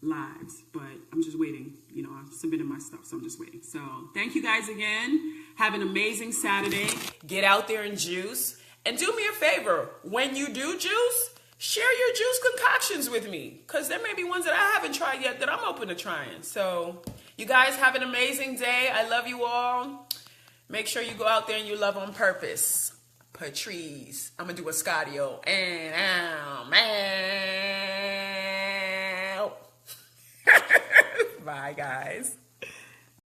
lives, but I'm just waiting. You know, I've submitted my stuff, so I'm just waiting. So thank you guys again. Have an amazing Saturday. Get out there and juice. And do me a favor, when you do juice, share your juice concoctions with me, because there may be ones that I haven't tried yet that I'm open to trying. So you guys have an amazing day. I love you all. Make sure you go out there and you love on purpose. Patrice. I'm going to do a Scadio. And man. Bye, guys.